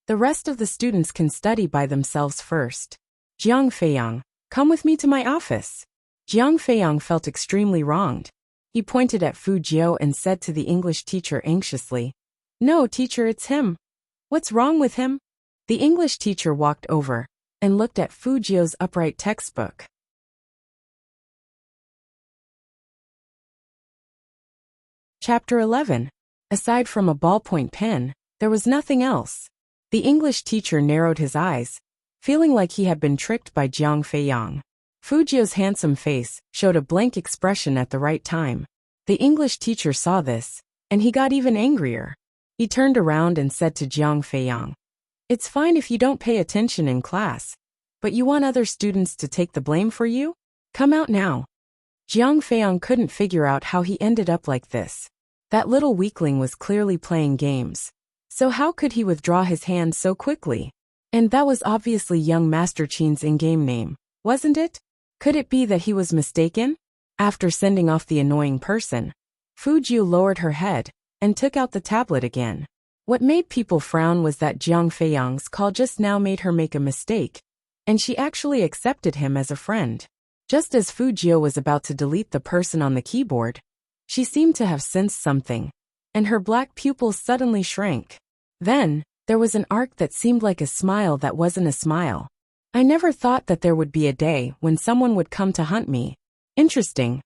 [SPEAKER 1] the rest of the students can study by themselves first. Jiang Feiyang, come with me to my office. Jiang Feiyang felt extremely wronged. He pointed at Fujio and said to the English teacher anxiously, no, teacher, it's him. What's wrong with him? The English teacher walked over and looked at Fujio's upright textbook. Chapter 11. Aside from a ballpoint pen, there was nothing else. The English teacher narrowed his eyes, feeling like he had been tricked by Jiang Feiyang. Fujio's handsome face showed a blank expression at the right time. The English teacher saw this, and he got even angrier. He turned around and said to Jiang Feiyang, it's fine if you don't pay attention in class, but you want other students to take the blame for you? Come out now. Jiang Feiyang couldn't figure out how he ended up like this. That little weakling was clearly playing games. So how could he withdraw his hand so quickly? And that was obviously young Master Qin's in-game name, wasn't it? Could it be that he was mistaken? After sending off the annoying person, Fujio lowered her head and took out the tablet again. What made people frown was that Jiang Feiyang's call just now made her make a mistake, and she actually accepted him as a friend. Just as Fujio was about to delete the person on the keyboard, she seemed to have sensed something, and her black pupils suddenly shrank. Then, there was an arc that seemed like a smile that wasn't a smile. I never thought that there would be a day when someone would come to hunt me. Interesting.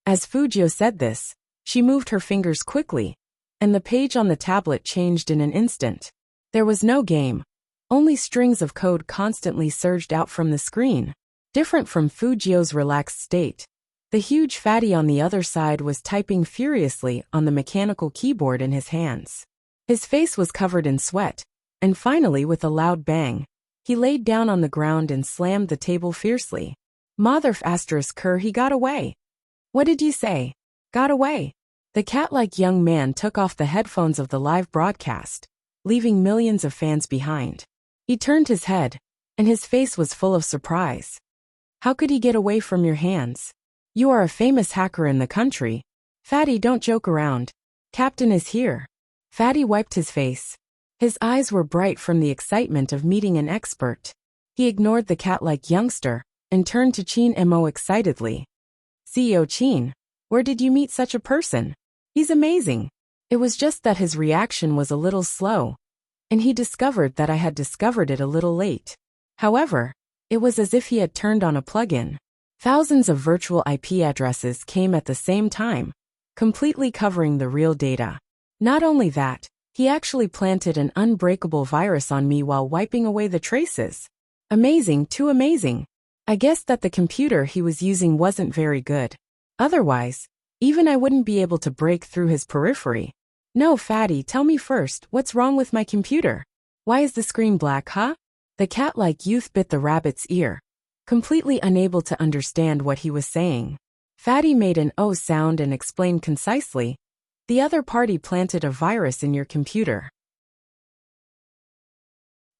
[SPEAKER 1] As Fujio said this, she moved her fingers quickly, and the page on the tablet changed in an instant. There was no game. Only strings of code constantly surged out from the screen. Different from Fujio's relaxed state, the huge fatty on the other side was typing furiously on the mechanical keyboard in his hands. His face was covered in sweat, and finally with a loud bang, he laid down on the ground and slammed the table fiercely. Mother ***, he got away. What did you say? Got away. The cat-like young man took off the headphones of the live broadcast, leaving millions of fans behind. He turned his head, and his face was full of surprise. How could he get away from your hands? You are a famous hacker in the country. Fatty, don't joke around. Captain is here. Fatty wiped his face. His eyes were bright from the excitement of meeting an expert. He ignored the cat-like youngster and turned to Qin Mo excitedly. CEO Qin, where did you meet such a person? He's amazing. It was just that his reaction was a little slow, and he discovered that I had discovered it a little late. However, it was as if he had turned on a plug-in. Thousands of virtual IP addresses came at the same time, completely covering the real data. Not only that, he actually planted an unbreakable virus on me while wiping away the traces. Amazing, too amazing. I guess that the computer he was using wasn't very good. Otherwise, even I wouldn't be able to break through his periphery. No, Fatty, tell me first, what's wrong with my computer? Why is the screen black, huh? The cat-like youth bit the rabbit's ear, completely unable to understand what he was saying. Fatty made an "oh" sound and explained concisely, the other party planted a virus in your computer.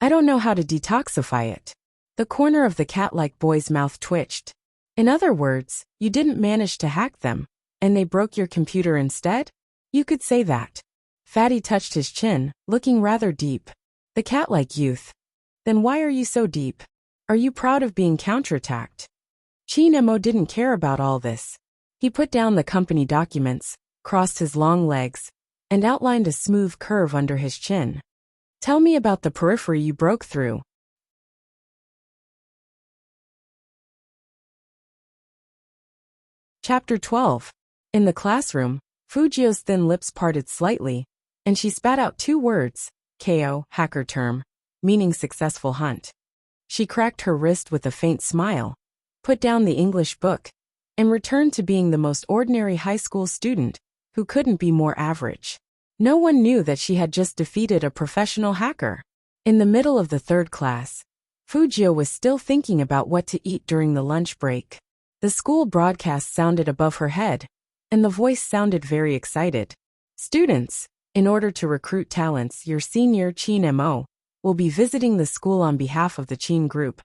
[SPEAKER 1] I don't know how to detoxify it. The corner of the cat-like boy's mouth twitched. In other words, you didn't manage to hack them, and they broke your computer instead? You could say that. Fatty touched his chin, looking rather deep. The cat-like youth. Then why are you so deep? Are you proud of being counterattacked? Chin-mo didn't care about all this. He put down the company documents, crossed his long legs, and outlined a smooth curve under his chin. Tell me about the periphery you broke through. Chapter 12. In the classroom, Fujio's thin lips parted slightly, and she spat out 2 words, KO, hacker term, meaning successful hunt. She cracked her wrist with a faint smile, put down the English book, and returned to being the most ordinary high school student who couldn't be more average. No one knew that she had just defeated a professional hacker. In the middle of the 3rd class, Fujio was still thinking about what to eat during the lunch break. The school broadcast sounded above her head, and the voice sounded very excited. Students, in order to recruit talents, your senior Chin-mo will be visiting the school on behalf of the Chin group.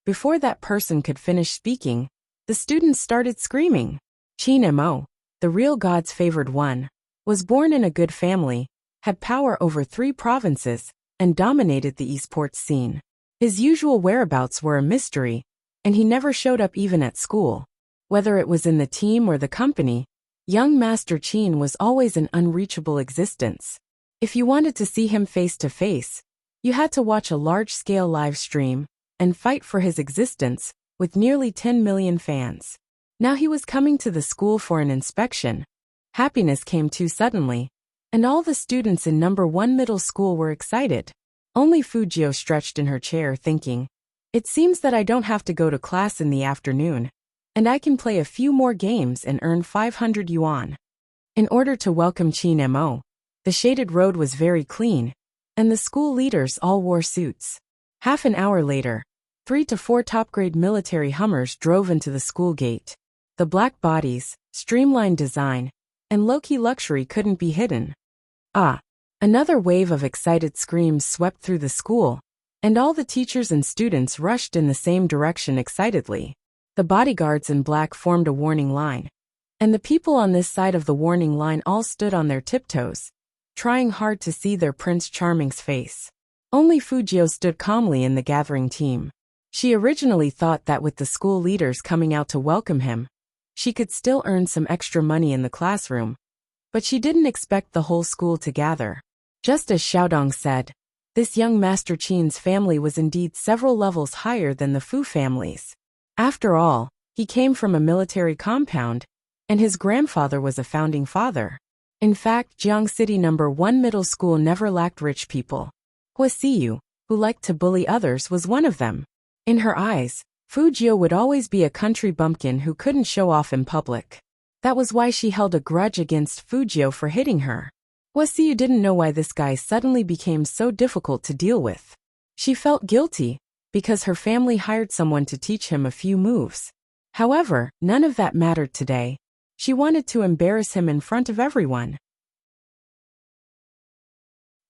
[SPEAKER 1] Before that person could finish speaking, the students started screaming. Chin-mo, the real God's favored one, was born in a good family, had power over 3 provinces, and dominated the esports scene. His usual whereabouts were a mystery, and he never showed up even at school. Whether it was in the team or the company, young Master Chin was always an unreachable existence. If you wanted to see him face to face, you had to watch a large-scale live stream and fight for his existence with nearly 10 million fans. Now he was coming to the school for an inspection. Happiness came too suddenly, and all the students in number 1 middle school were excited. Only Fujio stretched in her chair thinking, it seems that I don't have to go to class in the afternoon, and I can play a few more games and earn 500 yuan. In order to welcome Chin-mo, the shaded road was very clean, and the school leaders all wore suits. Half an hour later, 3 to 4 top-grade military Hummers drove into the school gate. The black bodies, streamlined design, and low-key luxury couldn't be hidden. Ah! Another wave of excited screams swept through the school, and all the teachers and students rushed in the same direction excitedly. The bodyguards in black formed a warning line, and the people on this side of the warning line all stood on their tiptoes, trying hard to see their Prince Charming's face. Only Fujio stood calmly in the gathering team. She originally thought that with the school leaders coming out to welcome him, she could still earn some extra money in the classroom, but she didn't expect the whole school to gather. Just as Xiaodong said, this young Master Chin's family was indeed several levels higher than the Fu families. After all, he came from a military compound, and his grandfather was a founding father. In fact, Jiang City number 1 middle school never lacked rich people. Hua Siyu, who liked to bully others, was one of them. In her eyes, Fujio would always be a country bumpkin who couldn't show off in public. That was why she held a grudge against Fujio for hitting her. Hua Siyu didn't know why this guy suddenly became so difficult to deal with. She felt guilty, because her family hired someone to teach him a few moves. However, none of that mattered today. She wanted to embarrass him in front of everyone.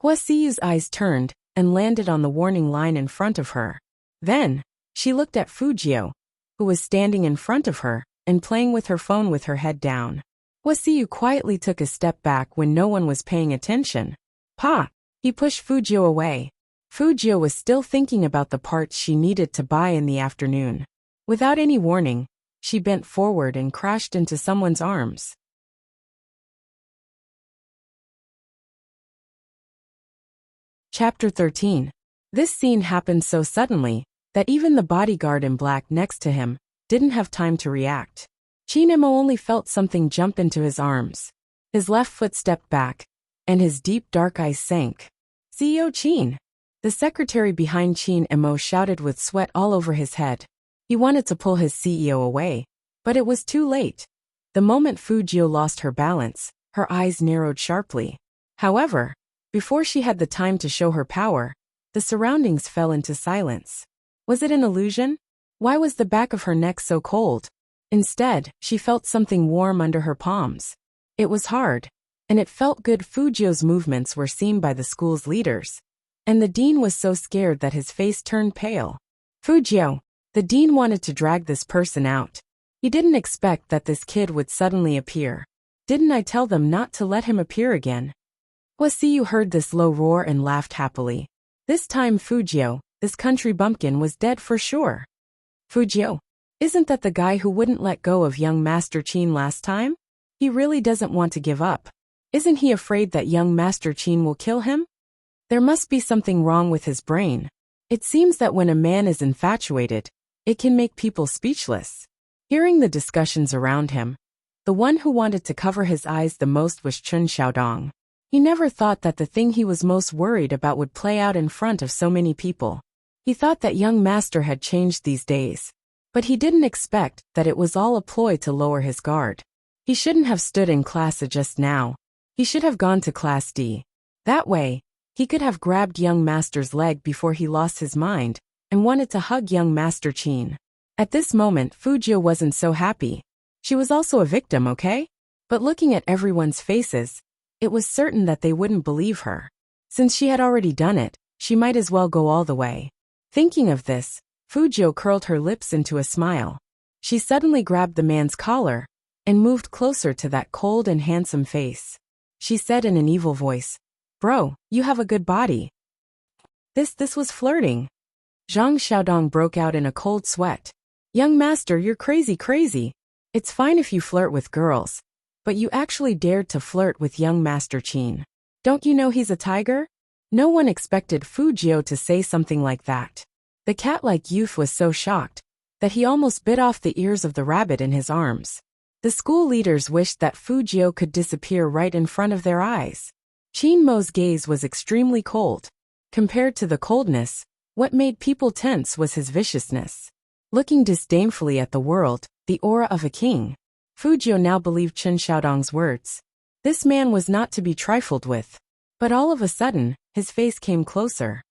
[SPEAKER 1] Hua Siyu's eyes turned and landed on the warning line in front of her. Then, she looked at Fujio, who was standing in front of her and playing with her phone with her head down. Hua Siyu quietly took a step back when no one was paying attention. Pa! He pushed Fujio away. Fujio was still thinking about the parts she needed to buy in the afternoon. Without any warning, she bent forward and crashed into someone's arms. Chapter 13. This scene happened so suddenly that even the bodyguard in black next to him didn't have time to react. Chin-mo only felt something jump into his arms. His left foot stepped back, and his deep dark eyes sank. CEO Chin! The secretary behind Chin-mo shouted with sweat all over his head. He wanted to pull his CEO away, but it was too late. The moment Fujio lost her balance, her eyes narrowed sharply. However, before she had the time to show her power, the surroundings fell into silence. Was it an illusion? Why was the back of her neck so cold? Instead, she felt something warm under her palms. It was hard, and it felt good. Fujio's movements were seen by the school's leaders, and the dean was so scared that his face turned pale. Fujio! The dean wanted to drag this person out. He didn't expect that this kid would suddenly appear. Didn't I tell them not to let him appear again? Wasiu heard this low roar and laughed happily. This time Fujio, this country bumpkin, was dead for sure. Fujio, isn't that the guy who wouldn't let go of young Master Chin last time? He really doesn't want to give up. Isn't he afraid that young Master Chin will kill him? There must be something wrong with his brain. It seems that when a man is infatuated, it can make people speechless. Hearing the discussions around him, the one who wanted to cover his eyes the most was Chun Xiaodong. He never thought that the thing he was most worried about would play out in front of so many people. He thought that young master had changed these days, but he didn't expect that it was all a ploy to lower his guard. He shouldn't have stood in class A just now. He should have gone to class D. That way, he could have grabbed young master's leg before he lost his mind and wanted to hug young Master Chin. At this moment, Fujio wasn't so happy. She was also a victim, okay? But looking at everyone's faces, it was certain that they wouldn't believe her. Since she had already done it, she might as well go all the way. Thinking of this, Fujio curled her lips into a smile. She suddenly grabbed the man's collar and moved closer to that cold and handsome face. She said in an evil voice, "Bro, you have a good body." This was flirting. Zhang Xiaodong broke out in a cold sweat. "Young master, you're crazy. It's fine if you flirt with girls, but you actually dared to flirt with young Master Chin. Don't you know he's a tiger?" No one expected Fujio to say something like that. The cat-like youth was so shocked that he almost bit off the ears of the rabbit in his arms. The school leaders wished that Fujio could disappear right in front of their eyes. Chin Mo's gaze was extremely cold. Compared to the coldness, what made people tense was his viciousness. Looking disdainfully at the world, the aura of a king, Fujio now believed Chun Xiaodong's words. This man was not to be trifled with. But all of a sudden, his face came closer.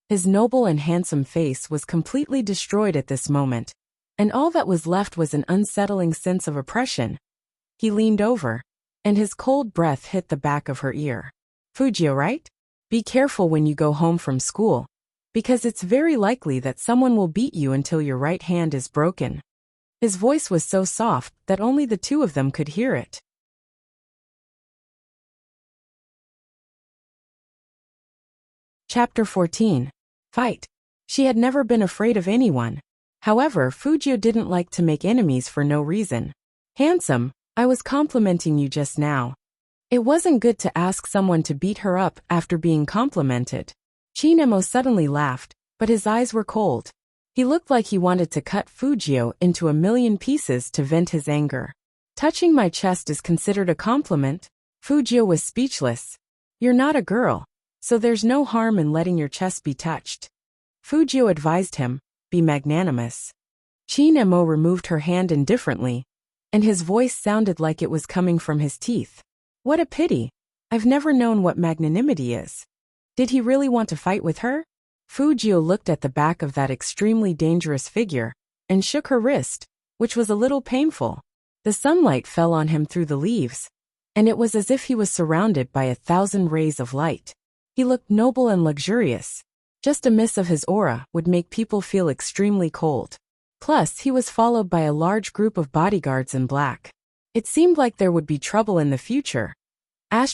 [SPEAKER 1] His noble and handsome face was completely destroyed at this moment, and all that was left was an unsettling sense of oppression. He leaned over, and his cold breath hit the back of her ear. "Fujio, right? Be careful when you go home from school, because it's very likely that someone will beat you until your right hand is broken." His voice was so soft that only the two of them could hear it. Chapter 14. Fight. She had never been afraid of anyone. However, Fujio didn't like to make enemies for no reason. "Handsome, I was complimenting you just now." It wasn't good to ask someone to beat her up after being complimented. Chinemo suddenly laughed, but his eyes were cold. He looked like he wanted to cut Fujio into a million pieces to vent his anger. "Touching my chest is considered a compliment?" Fujio was speechless. "You're not a girl, so there's no harm in letting your chest be touched." Fujio advised him, "Be magnanimous." Chinemo removed her hand indifferently, and his voice sounded like it was coming from his teeth. "What a pity. I've never known what magnanimity is." Did he really want to fight with her? Fujio looked at the back of that extremely dangerous figure and shook her wrist, which was a little painful. The sunlight fell on him through the leaves, and it was as if he was surrounded by 1,000 rays of light. He looked noble and luxurious. Just a miss of his aura would make people feel extremely cold. Plus, he was followed by a large group of bodyguards in black. It seemed like there would be trouble in the future. The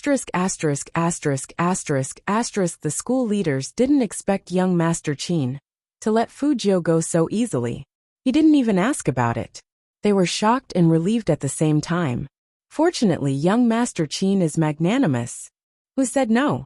[SPEAKER 1] school leaders didn't expect young Master Chin to let Fujio go so easily. He didn't even ask about it. They were shocked and relieved at the same time. Fortunately, young Master Chin is magnanimous. Who said no?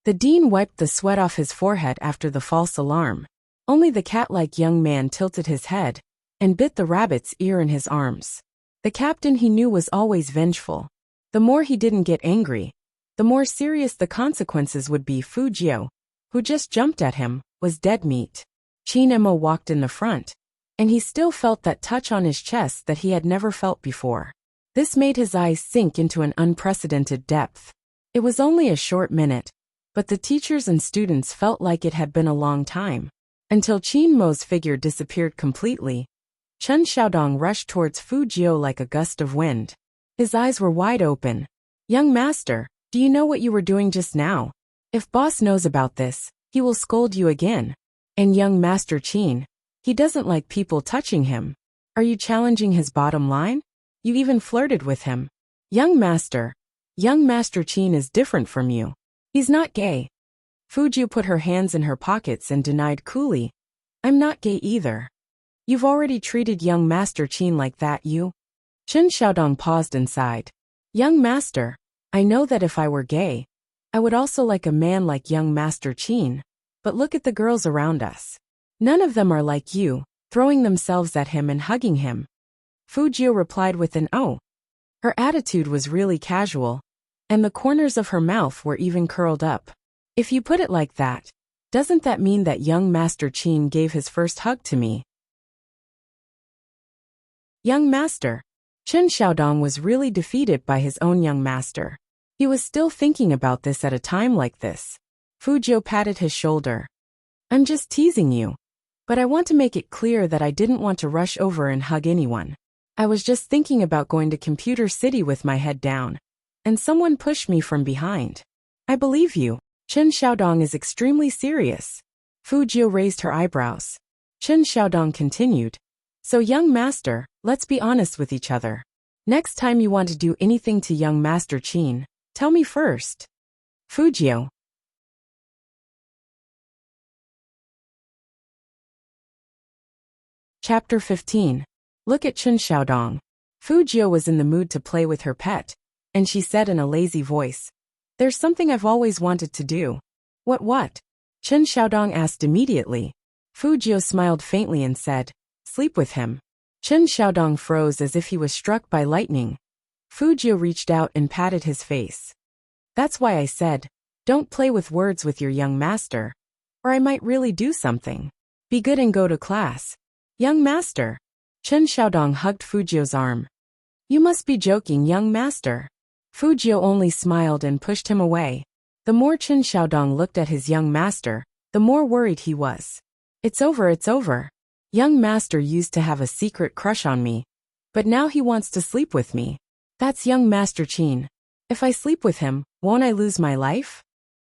[SPEAKER 1] The dean wiped the sweat off his forehead after the false alarm. Only the cat-like young man tilted his head and bit the rabbit's ear in his arms. The captain he knew was always vengeful. The more he didn't get angry, the more serious the consequences would be. Fujio, who just jumped at him, was dead meat. Chinemo walked in the front, and he still felt that touch on his chest that he had never felt before. This made his eyes sink into an unprecedented depth. It was only a short minute, but the teachers and students felt like it had been a long time. Until Qin Mo's figure disappeared completely, Chen Xiaodong rushed towards Fu Jiu like a gust of wind. His eyes were wide open. "Young master, do you know what you were doing just now? If boss knows about this, he will scold you again. And young master Qin, he doesn't like people touching him. Are you challenging his bottom line? You even flirted with him. Young master Qin is different from you. He's not gay." Fu Jiu put her hands in her pockets and denied coolly, "I'm not gay either." "You've already treated young master Qin like that, you?" Chen Xiaodong paused and sighed. "Young master, I know that if I were gay, I would also like a man like young master Qin, but look at the girls around us. None of them are like you, throwing themselves at him and hugging him." Fu Jiu replied with an "oh." Her attitude was really casual, and the corners of her mouth were even curled up. "If you put it like that, doesn't that mean that young master Qin gave his first hug to me?" Young master. Chen Xiaodong was really defeated by his own young master. He was still thinking about this at a time like this. Fu Jiu patted his shoulder. "I'm just teasing you. But I want to make it clear that I didn't want to rush over and hug anyone. I was just thinking about going to Computer City with my head down, and someone pushed me from behind." "I believe you. Chen Xiaodong is extremely serious." Fu Jiu raised her eyebrows. Chen Xiaodong continued, "So young master, let's be honest with each other. Next time you want to do anything to young master Qin, tell me first." Fu Jiu. Chapter 15. Look at Chen Xiaodong. Fu Jiu was in the mood to play with her pet, and she said in a lazy voice, "There's something I've always wanted to do." What? Chen Xiaodong asked immediately. Fu Jiu smiled faintly and said, "Sleep with him." Chen Xiaodong froze as if he was struck by lightning. Fu Jiu reached out and patted his face. "That's why I said, don't play with words with your young master, or I might really do something. Be good and go to class." "Young master." Chen Xiaodong hugged Fu Jiu's arm. "You must be joking, young master." Fu Jiu only smiled and pushed him away. The more Chen Xiaodong looked at his young master, the more worried he was. It's over. Young master used to have a secret crush on me, but now he wants to sleep with me. That's young master Qin. If I sleep with him, won't I lose my life?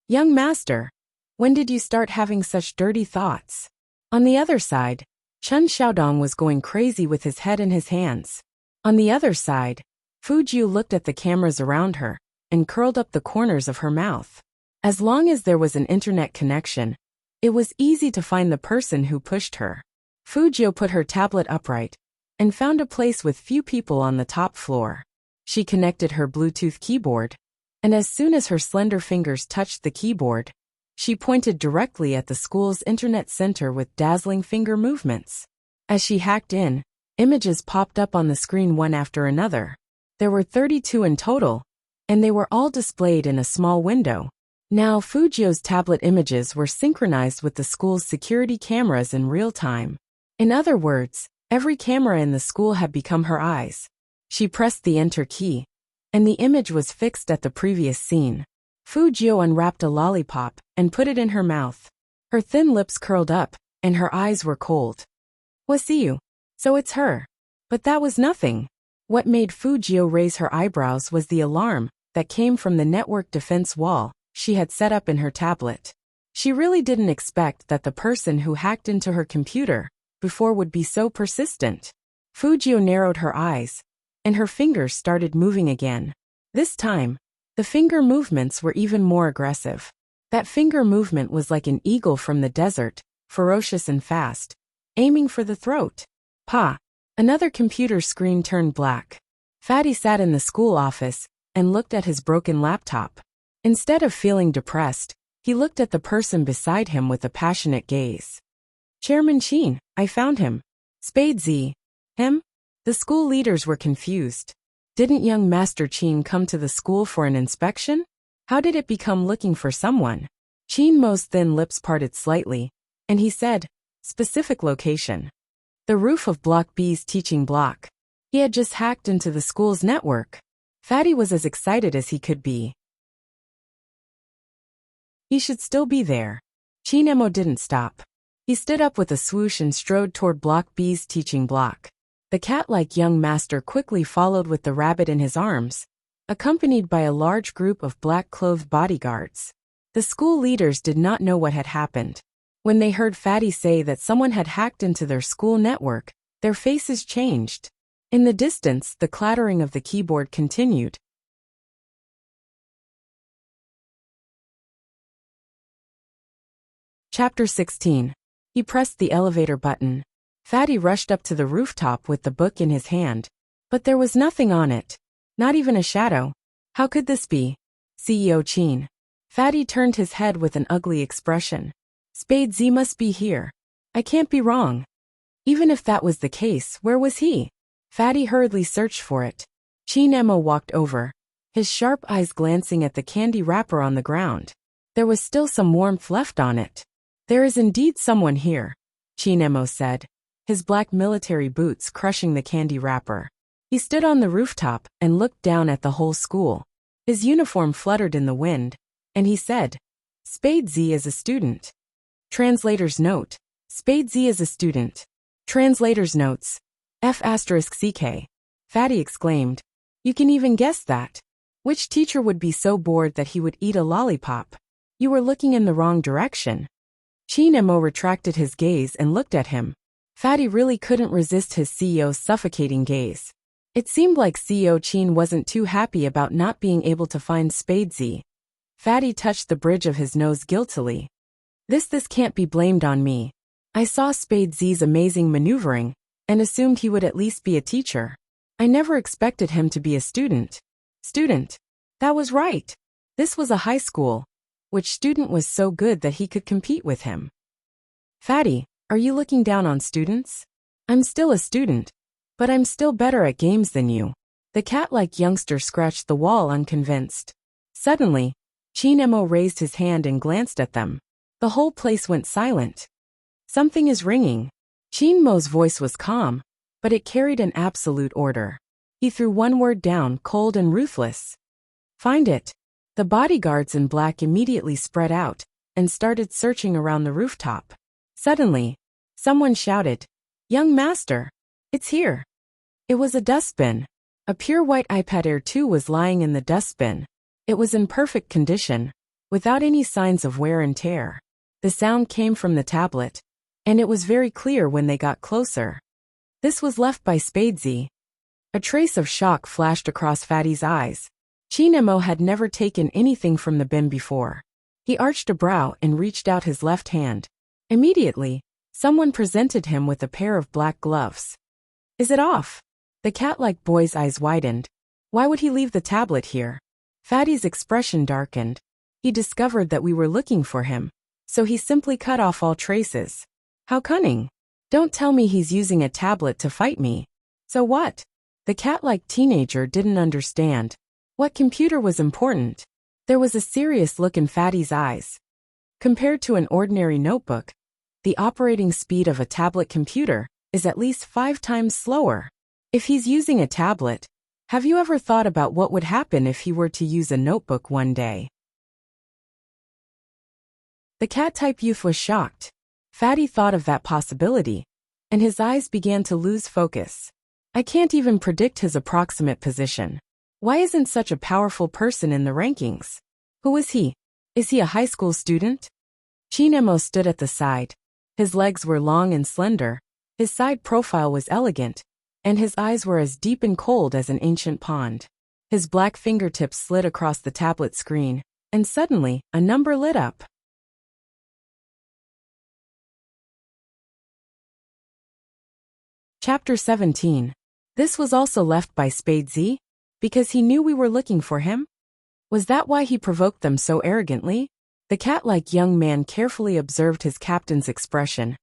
[SPEAKER 1] Young master, when did you start having such dirty thoughts?" On the other side, Chen Xiaodong was going crazy with his head in his hands. On the other side, Fu Jiu looked at the cameras around her and curled up the corners of her mouth. As long as there was an internet connection, it was easy to find the person who pushed her. Fu Jiu put her tablet upright and found a place with few people on the top floor. She connected her Bluetooth keyboard, and as soon as her slender fingers touched the keyboard, she pointed directly at the school's internet center with dazzling finger movements. As she hacked in, images popped up on the screen one after another. There were 32 in total, and they were all displayed in a small window. Now Fu Jiu's tablet images were synchronized with the school's security cameras in real time. In other words, every camera in the school had become her eyes. She pressed the enter key, and the image was fixed at the previous scene. Fu Jiu unwrapped a lollipop and put it in her mouth. Her thin lips curled up, and her eyes were cold. "Was you? So it's her." But that was nothing. What made Fu Jiu raise her eyebrows was the alarm that came from the network defense wall she had set up in her tablet. She really didn't expect that the person who hacked into her computer before would be so persistent. Fu Jiu narrowed her eyes, and her fingers started moving again. This time, the finger movements were even more aggressive. That finger movement was like an eagle from the desert, ferocious and fast, aiming for the throat. Pa! Another computer screen turned black. Fatty sat in the school office and looked at his broken laptop. Instead of feeling depressed, he looked at the person beside him with a passionate gaze. "Chairman Qin, I found him." "Spade Z. Him?" The school leaders were confused. Didn't young Master Qin come to the school for an inspection? How did it become looking for someone? Qin Mo's thin lips parted slightly, and he said, "Specific location. The roof of Block B's teaching block." He had just hacked into the school's network. Fatty was as excited as he could be. He should still be there. Chinemo didn't stop. He stood up with a swoosh and strode toward Block B's teaching block. The cat-like young master quickly followed with the rabbit in his arms, accompanied by a large group of black-clothed bodyguards. The school leaders did not know what had happened. When they heard Fatty say that someone had hacked into their school network, their faces changed. In the distance, the clattering of the keyboard continued. Chapter 16. He pressed the elevator button. Fatty rushed up to the rooftop with the book in his hand. But there was nothing on it. Not even a shadow. How could this be? CEO Chin. Fatty turned his head with an ugly expression. Spade Z must be here. I can't be wrong. Even if that was the case, where was he? Fatty hurriedly searched for it. Chinemo walked over, his sharp eyes glancing at the candy wrapper on the ground. There was still some warmth left on it. There is indeed someone here, Chinemo said, his black military boots crushing the candy wrapper. He stood on the rooftop and looked down at the whole school. His uniform fluttered in the wind, and he said, Spade Z is a student. Translator's note. Spade Z is a student. Translator's notes. F*CK. Fatty exclaimed. You can even guess that. Which teacher would be so bored that he would eat a lollipop? You were looking in the wrong direction. Chinemo retracted his gaze and looked at him. Fatty really couldn't resist his CEO's suffocating gaze. It seemed like CEO Chin wasn't too happy about not being able to find Spade Z. Fatty touched the bridge of his nose guiltily. This can't be blamed on me. I saw Spade Z's amazing maneuvering, and assumed he would at least be a teacher. I never expected him to be a student. Student. That was right. This was a high school. Which student was so good that he could compete with him? Fatty, are you looking down on students? I'm still a student, but I'm still better at games than you. The cat-like youngster scratched the wall unconvinced. Suddenly, Chinemo raised his hand and glanced at them. The whole place went silent. Something is ringing. Chinmo's voice was calm, but it carried an absolute order. He threw one word down, cold and ruthless. Find it. The bodyguards in black immediately spread out and started searching around the rooftop. Suddenly, someone shouted, Young master, it's here. It was a dustbin. A pure white iPad Air 2 was lying in the dustbin. It was in perfect condition, without any signs of wear and tear. The sound came from the tablet, and it was very clear when they got closer. This was left by Spade Z. A trace of shock flashed across Fatty's eyes. Chinemo had never taken anything from the bin before. He arched a brow and reached out his left hand. Immediately, someone presented him with a pair of black gloves. Is it off? The cat-like boy's eyes widened. Why would he leave the tablet here? Fatty's expression darkened. He discovered that we were looking for him, so he simply cut off all traces. How cunning. Don't tell me he's using a tablet to fight me. So what? The cat-like teenager didn't understand. What computer was important? There was a serious look in Fatty's eyes. Compared to an ordinary notebook, the operating speed of a tablet computer is at least 5 times slower. If he's using a tablet, have you ever thought about what would happen if he were to use a notebook one day? The cat-type youth was shocked. Fatty thought of that possibility, and his eyes began to lose focus. I can't even predict his approximate position. Why isn't such a powerful person in the rankings? Who is he? Is he a high school student? Chinemo stood at the side. His legs were long and slender, his side profile was elegant, and his eyes were as deep and cold as an ancient pond. His black fingertips slid across the tablet screen, and suddenly, a number lit up. Chapter 17. This was also left by Spade Z? Because he knew we were looking for him? Was that why he provoked them so arrogantly? The cat-like young man carefully observed his captain's expression,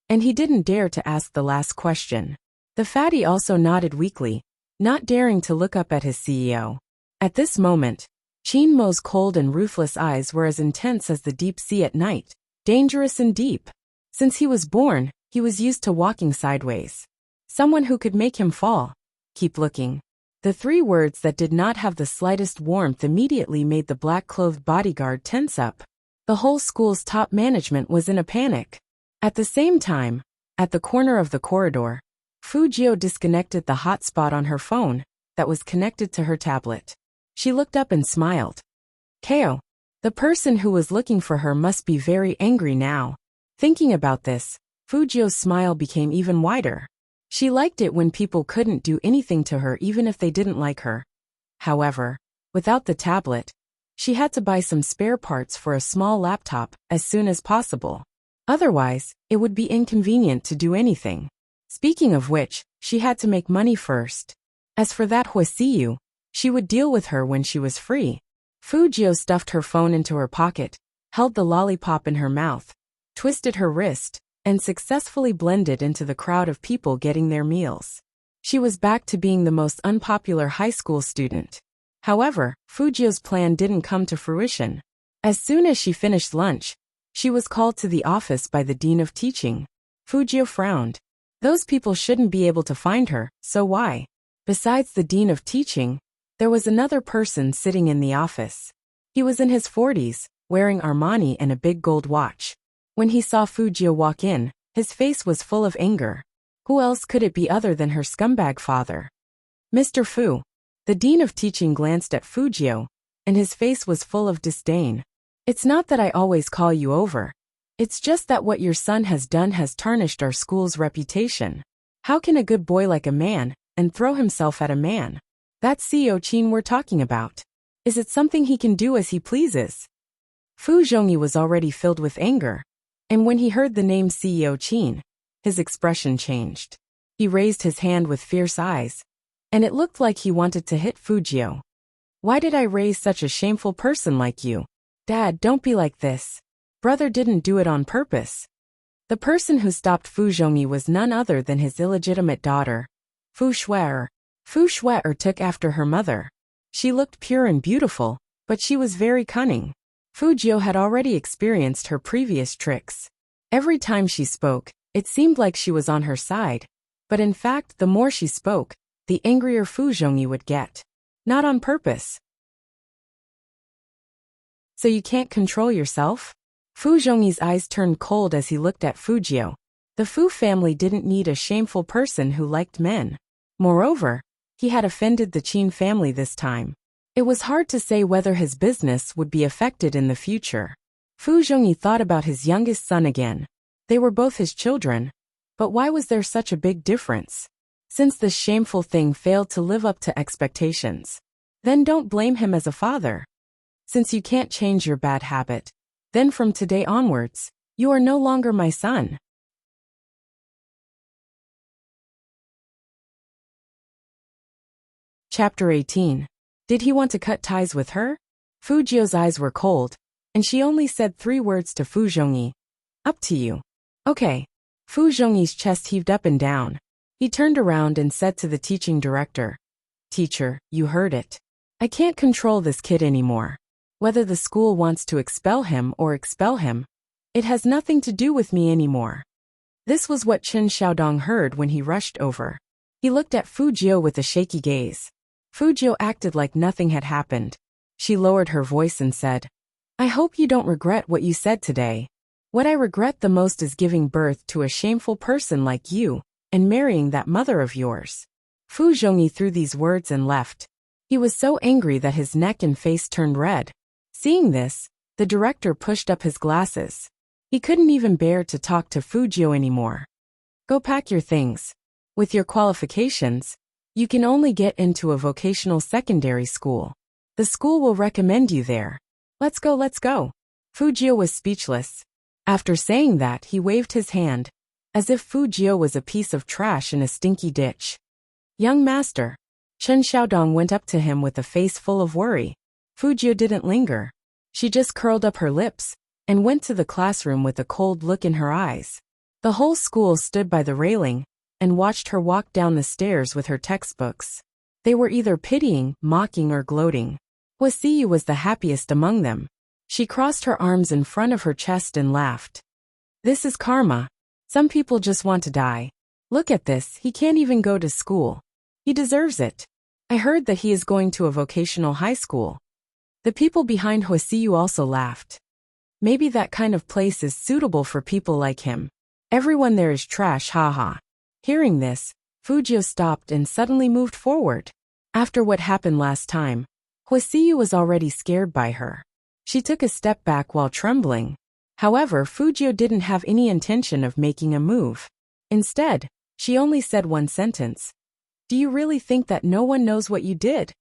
[SPEAKER 1] and he didn't dare to ask the last question. The fatty also nodded weakly, not daring to look up at his CEO. At this moment, Chinmo's cold and ruthless eyes were as intense as the deep sea at night, dangerous and deep. Since he was born, he was used to walking sideways. Someone who could make him fall. Keep looking. The 3 words that did not have the slightest warmth immediately made the black-clothed bodyguard tense up. The whole school's top management was in a panic. At the same time, at the corner of the corridor, Fujio disconnected the hotspot on her phone that was connected to her tablet. She looked up and smiled. Ko. The person who was looking for her must be very angry now. Thinking about this, Fujio's smile became even wider. She liked it when people couldn't do anything to her even if they didn't like her. However, without the tablet, she had to buy some spare parts for a small laptop as soon as possible. Otherwise, it would be inconvenient to do anything. Speaking of which, she had to make money first. As for that Huasiyu, she would deal with her when she was free. Fujio stuffed her phone into her pocket, held the lollipop in her mouth, twisted her wrist, and successfully blended into the crowd of people getting their meals. She was back to being the most unpopular high school student. However, Fujio's plan didn't come to fruition. As soon as she finished lunch, she was called to the office by the dean of teaching. Fujio frowned. Those people shouldn't be able to find her, so why? Besides the dean of teaching, there was another person sitting in the office. He was in his 40s, wearing Armani and a big gold watch. When he saw Fujio walk in, his face was full of anger. Who else could it be other than her scumbag father? Mr. Fu. The dean of teaching glanced at Fujio, and his face was full of disdain. It's not that I always call you over. It's just that what your son has done has tarnished our school's reputation. How can a good boy like a man and throw himself at a man? That's CEO Chin we're talking about. Is it something he can do as he pleases? Fu Zhongyi was already filled with anger, and when he heard the name CEO Chin, his expression changed. He raised his hand with fierce eyes, and it looked like he wanted to hit Fujio. Why did I raise such a shameful person like you? Dad, don't be like this. Brother didn't do it on purpose. The person who stopped Fu Zhongyi was none other than his illegitimate daughter, Fu Shuer. Fu Shuer took after her mother. She looked pure and beautiful, but she was very cunning. Fujio had already experienced her previous tricks. Every time she spoke, it seemed like she was on her side, but in fact the more she spoke, the angrier Fu Zhongyi would get. Not on purpose. So you can't control yourself? Fu Zhongyi's eyes turned cold as he looked at Fujio. The Fu family didn't need a shameful person who liked men. Moreover, he had offended the Qin family this time. It was hard to say whether his business would be affected in the future. Fu Zhongyi thought about his youngest son again. They were both his children, but why was there such a big difference? Since this shameful thing failed to live up to expectations, then don't blame him as a father. Since you can't change your bad habit, then from today onwards, you are no longer my son. Chapter 18. Did he want to cut ties with her? Fujio's eyes were cold, and she only said 3 words to Fu Zhongyi. Up to you. Okay. Fu Zhongyi's chest heaved up and down. He turned around and said to the teaching director, Teacher, you heard it. I can't control this kid anymore. Whether the school wants to expel him or expel him, it has nothing to do with me anymore. This was what Chen Xiaodong heard when he rushed over. He looked at Fujio with a shaky gaze. Fujio acted like nothing had happened. She lowered her voice and said, I hope you don't regret what you said today. What I regret the most is giving birth to a shameful person like you, and marrying that mother of yours. Fu Zhongyi threw these words and left. He was so angry that his neck and face turned red. Seeing this, the director pushed up his glasses. He couldn't even bear to talk to Fujio anymore. Go pack your things. With your qualifications, you can only get into a vocational secondary school. The school will recommend you there. Let's go, let's go. Fujio was speechless. After saying that, he waved his hand, as if Fujio was a piece of trash in a stinky ditch. Young master. Chen Xiaodong went up to him with a face full of worry. Fujio didn't linger. She just curled up her lips, and went to the classroom with a cold look in her eyes. The whole school stood by the railing, and watched her walk down the stairs with her textbooks. They were either pitying, mocking, or gloating. Huasiyu was the happiest among them. She crossed her arms in front of her chest and laughed. This is karma. Some people just want to die. Look at this, he can't even go to school. He deserves it. I heard that he is going to a vocational high school. The people behind Huasiyu also laughed. Maybe that kind of place is suitable for people like him. Everyone there is trash, haha. Hearing this, Fujio stopped and suddenly moved forward. After what happened last time, Huasiyu was already scared by her. She took a step back while trembling. However, Fujio didn't have any intention of making a move. Instead, she only said one sentence. Do you really think that no one knows what you did?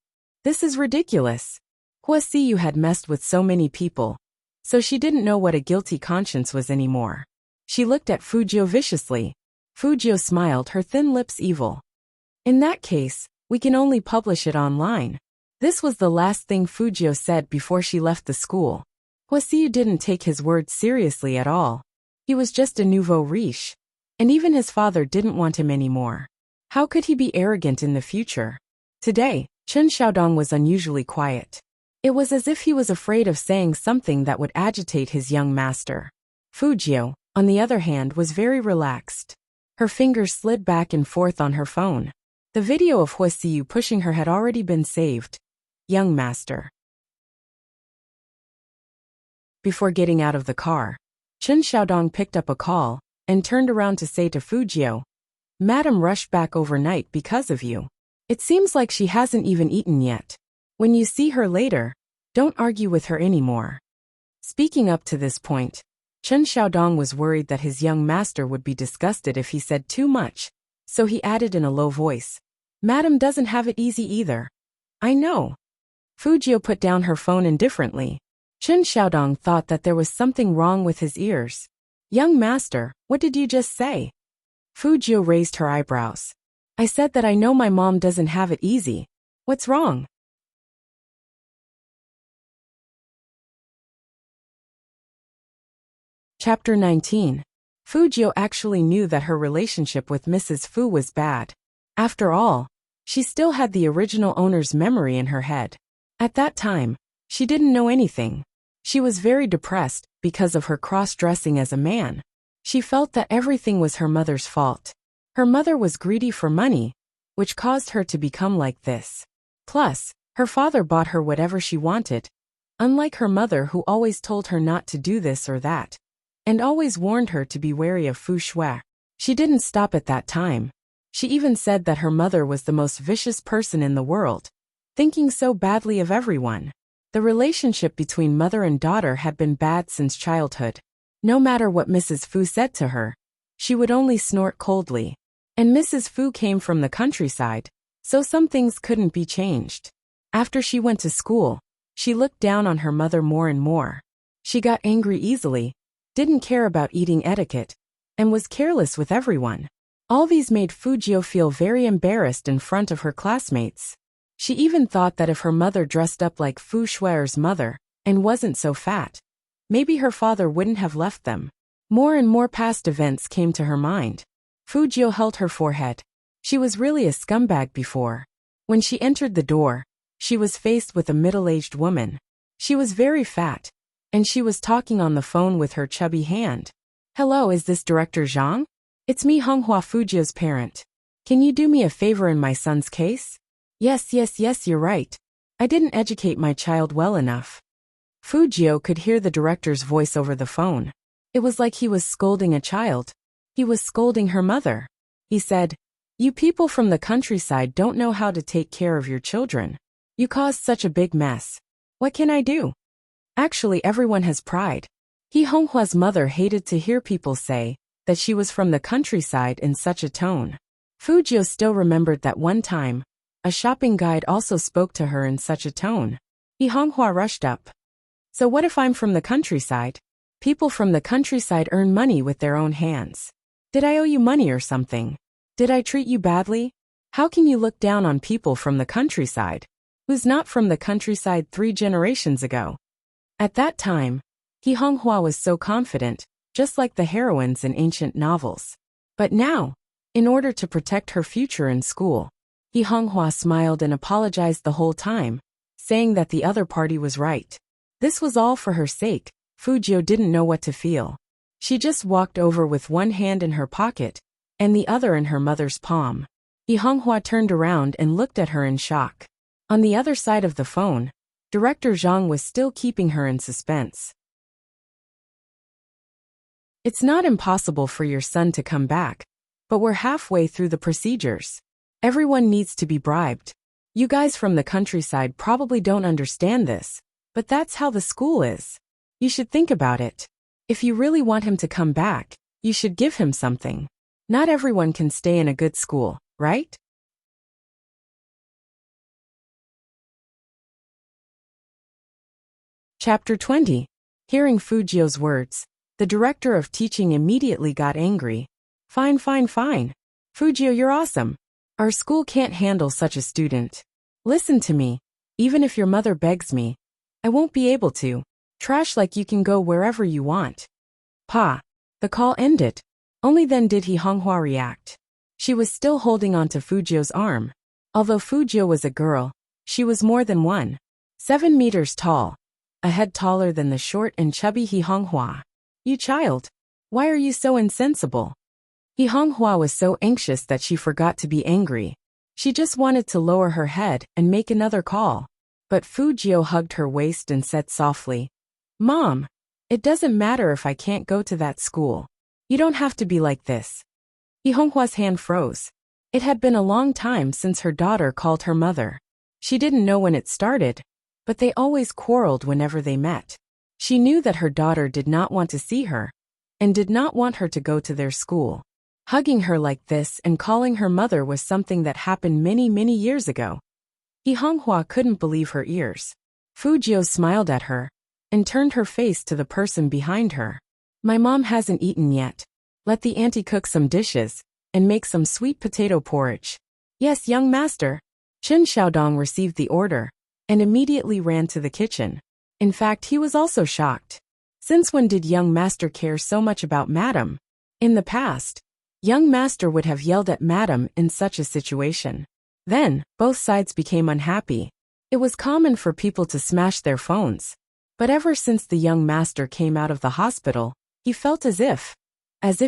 [SPEAKER 1] This is ridiculous. Huasiyu had messed with so many people, so she didn't know what a guilty conscience was anymore. She looked at Fujio viciously. Fujio smiled, her thin lips evil. In that case, we can only publish it online. This was the last thing Fujio said before she left the school. Huasiyu didn't take his words seriously at all. He was just a nouveau riche, and even his father didn't want him anymore. How could he be arrogant in the future? Today, Chen Xiaodong was unusually quiet. It was as if he was afraid of saying something that would agitate his young master. Fujio, on the other hand, was very relaxed. Her fingers slid back and forth on her phone. The video of Huasiyu pushing her had already been saved. Young master. Before getting out of the car, Chen Xiaodong picked up a call and turned around to say to Fujio, Madam rushed back overnight because of you. It seems like she hasn't even eaten yet. When you see her later, don't argue with her anymore. Speaking up to this point, Chen Xiaodong was worried that his young master would be disgusted if he said too much, so he added in a low voice, Madam doesn't have it easy either. I know. Fujio put down her phone indifferently. Chen Xiaodong thought that there was something wrong with his ears. Young master, what did you just say? Fujio raised her eyebrows. I said that I know my mom doesn't have it easy. What's wrong? Chapter 19. Fujio actually knew that her relationship with Mrs. Fu was bad. After all, she still had the original owner's memory in her head. At that time, she didn't know anything. She was very depressed because of her cross-dressing as a man. She felt that everything was her mother's fault. Her mother was greedy for money, which caused her to become like this. Plus, her father bought her whatever she wanted, unlike her mother who always told her not to do this or that, and always warned her to be wary of Fu Shui. She didn't stop at that time. She even said that her mother was the most vicious person in the world, thinking so badly of everyone. The relationship between mother and daughter had been bad since childhood. No matter what Mrs. Fu said to her, she would only snort coldly. And Mrs. Fu came from the countryside, so some things couldn't be changed. After she went to school, she looked down on her mother more and more. She got angry easily, didn't care about eating etiquette, and was careless with everyone. All these made Fujio feel very embarrassed in front of her classmates. She even thought that if her mother dressed up like Fu Shui's mother and wasn't so fat, maybe her father wouldn't have left them. More and more past events came to her mind. Fujio held her forehead. She was really a scumbag before. When she entered the door, she was faced with a middle-aged woman. She was very fat, and she was talking on the phone with her chubby hand. Hello, is this Director Zhang? It's me, Honghua, Fujio's parent. Can you do me a favor in my son's case? Yes, you're right. I didn't educate my child well enough. Fujio could hear the director's voice over the phone. It was like he was scolding a child. He was scolding her mother. He said, You people from the countryside don't know how to take care of your children. You caused such a big mess. What can I do? Actually, everyone has pride. Honghua's mother hated to hear people say that she was from the countryside in such a tone. Fujio still remembered that one time, a shopping guide also spoke to her in such a tone. Honghua rushed up. So what if I'm from the countryside? People from the countryside earn money with their own hands. Did I owe you money or something? Did I treat you badly? How can you look down on people from the countryside? Who's not from the countryside 3 generations ago? At that time, Honghua was so confident, just like the heroines in ancient novels. But now, in order to protect her future in school, Honghua smiled and apologized the whole time, saying that the other party was right. This was all for her sake. Fujio didn't know what to feel. She just walked over with one hand in her pocket and the other in her mother's palm. He Honghua turned around and looked at her in shock. On the other side of the phone, Director Zhang was still keeping her in suspense. It's not impossible for your son to come back, but we're halfway through the procedures. Everyone needs to be bribed. You guys from the countryside probably don't understand this, but that's how the school is. You should think about it. If you really want him to come back, you should give him something. Not everyone can stay in a good school, right? Chapter 20. Hearing Fujio's words, the director of teaching immediately got angry. Fine. Fujio, you're awesome. Our school can't handle such a student. Listen to me. Even if your mother begs me, I won't be able to. Trash like you can go wherever you want. Pa. The call ended. Only then did he Honghua react. She was still holding onto Fujio's arm. Although Fujio was a girl, she was more than 7 meters tall. A head taller than the short and chubby He Honghua. You child. Why are you so insensible? He Honghua was so anxious that she forgot to be angry. She just wanted to lower her head and make another call. But Fujio hugged her waist and said softly, Mom, it doesn't matter if I can't go to that school. You don't have to be like this. He Honghua's hand froze. It had been a long time since her daughter called her mother. She didn't know when it started, but they always quarreled whenever they met. She knew that her daughter did not want to see her, and did not want her to go to their school. Hugging her like this and calling her mother was something that happened many years ago. He Honghua couldn't believe her ears. Fujio smiled at her, and turned her face to the person behind her. My mom hasn't eaten yet. Let the auntie cook some dishes, and make some sweet potato porridge. Yes, young master. Chen Xiaodong received the order, and immediately ran to the kitchen. In fact, he was also shocked. Since when did young master care so much about madam? In the past, young master would have yelled at madam in such a situation. Then, both sides became unhappy. It was common for people to smash their phones. But ever since the young master came out of the hospital, he felt as if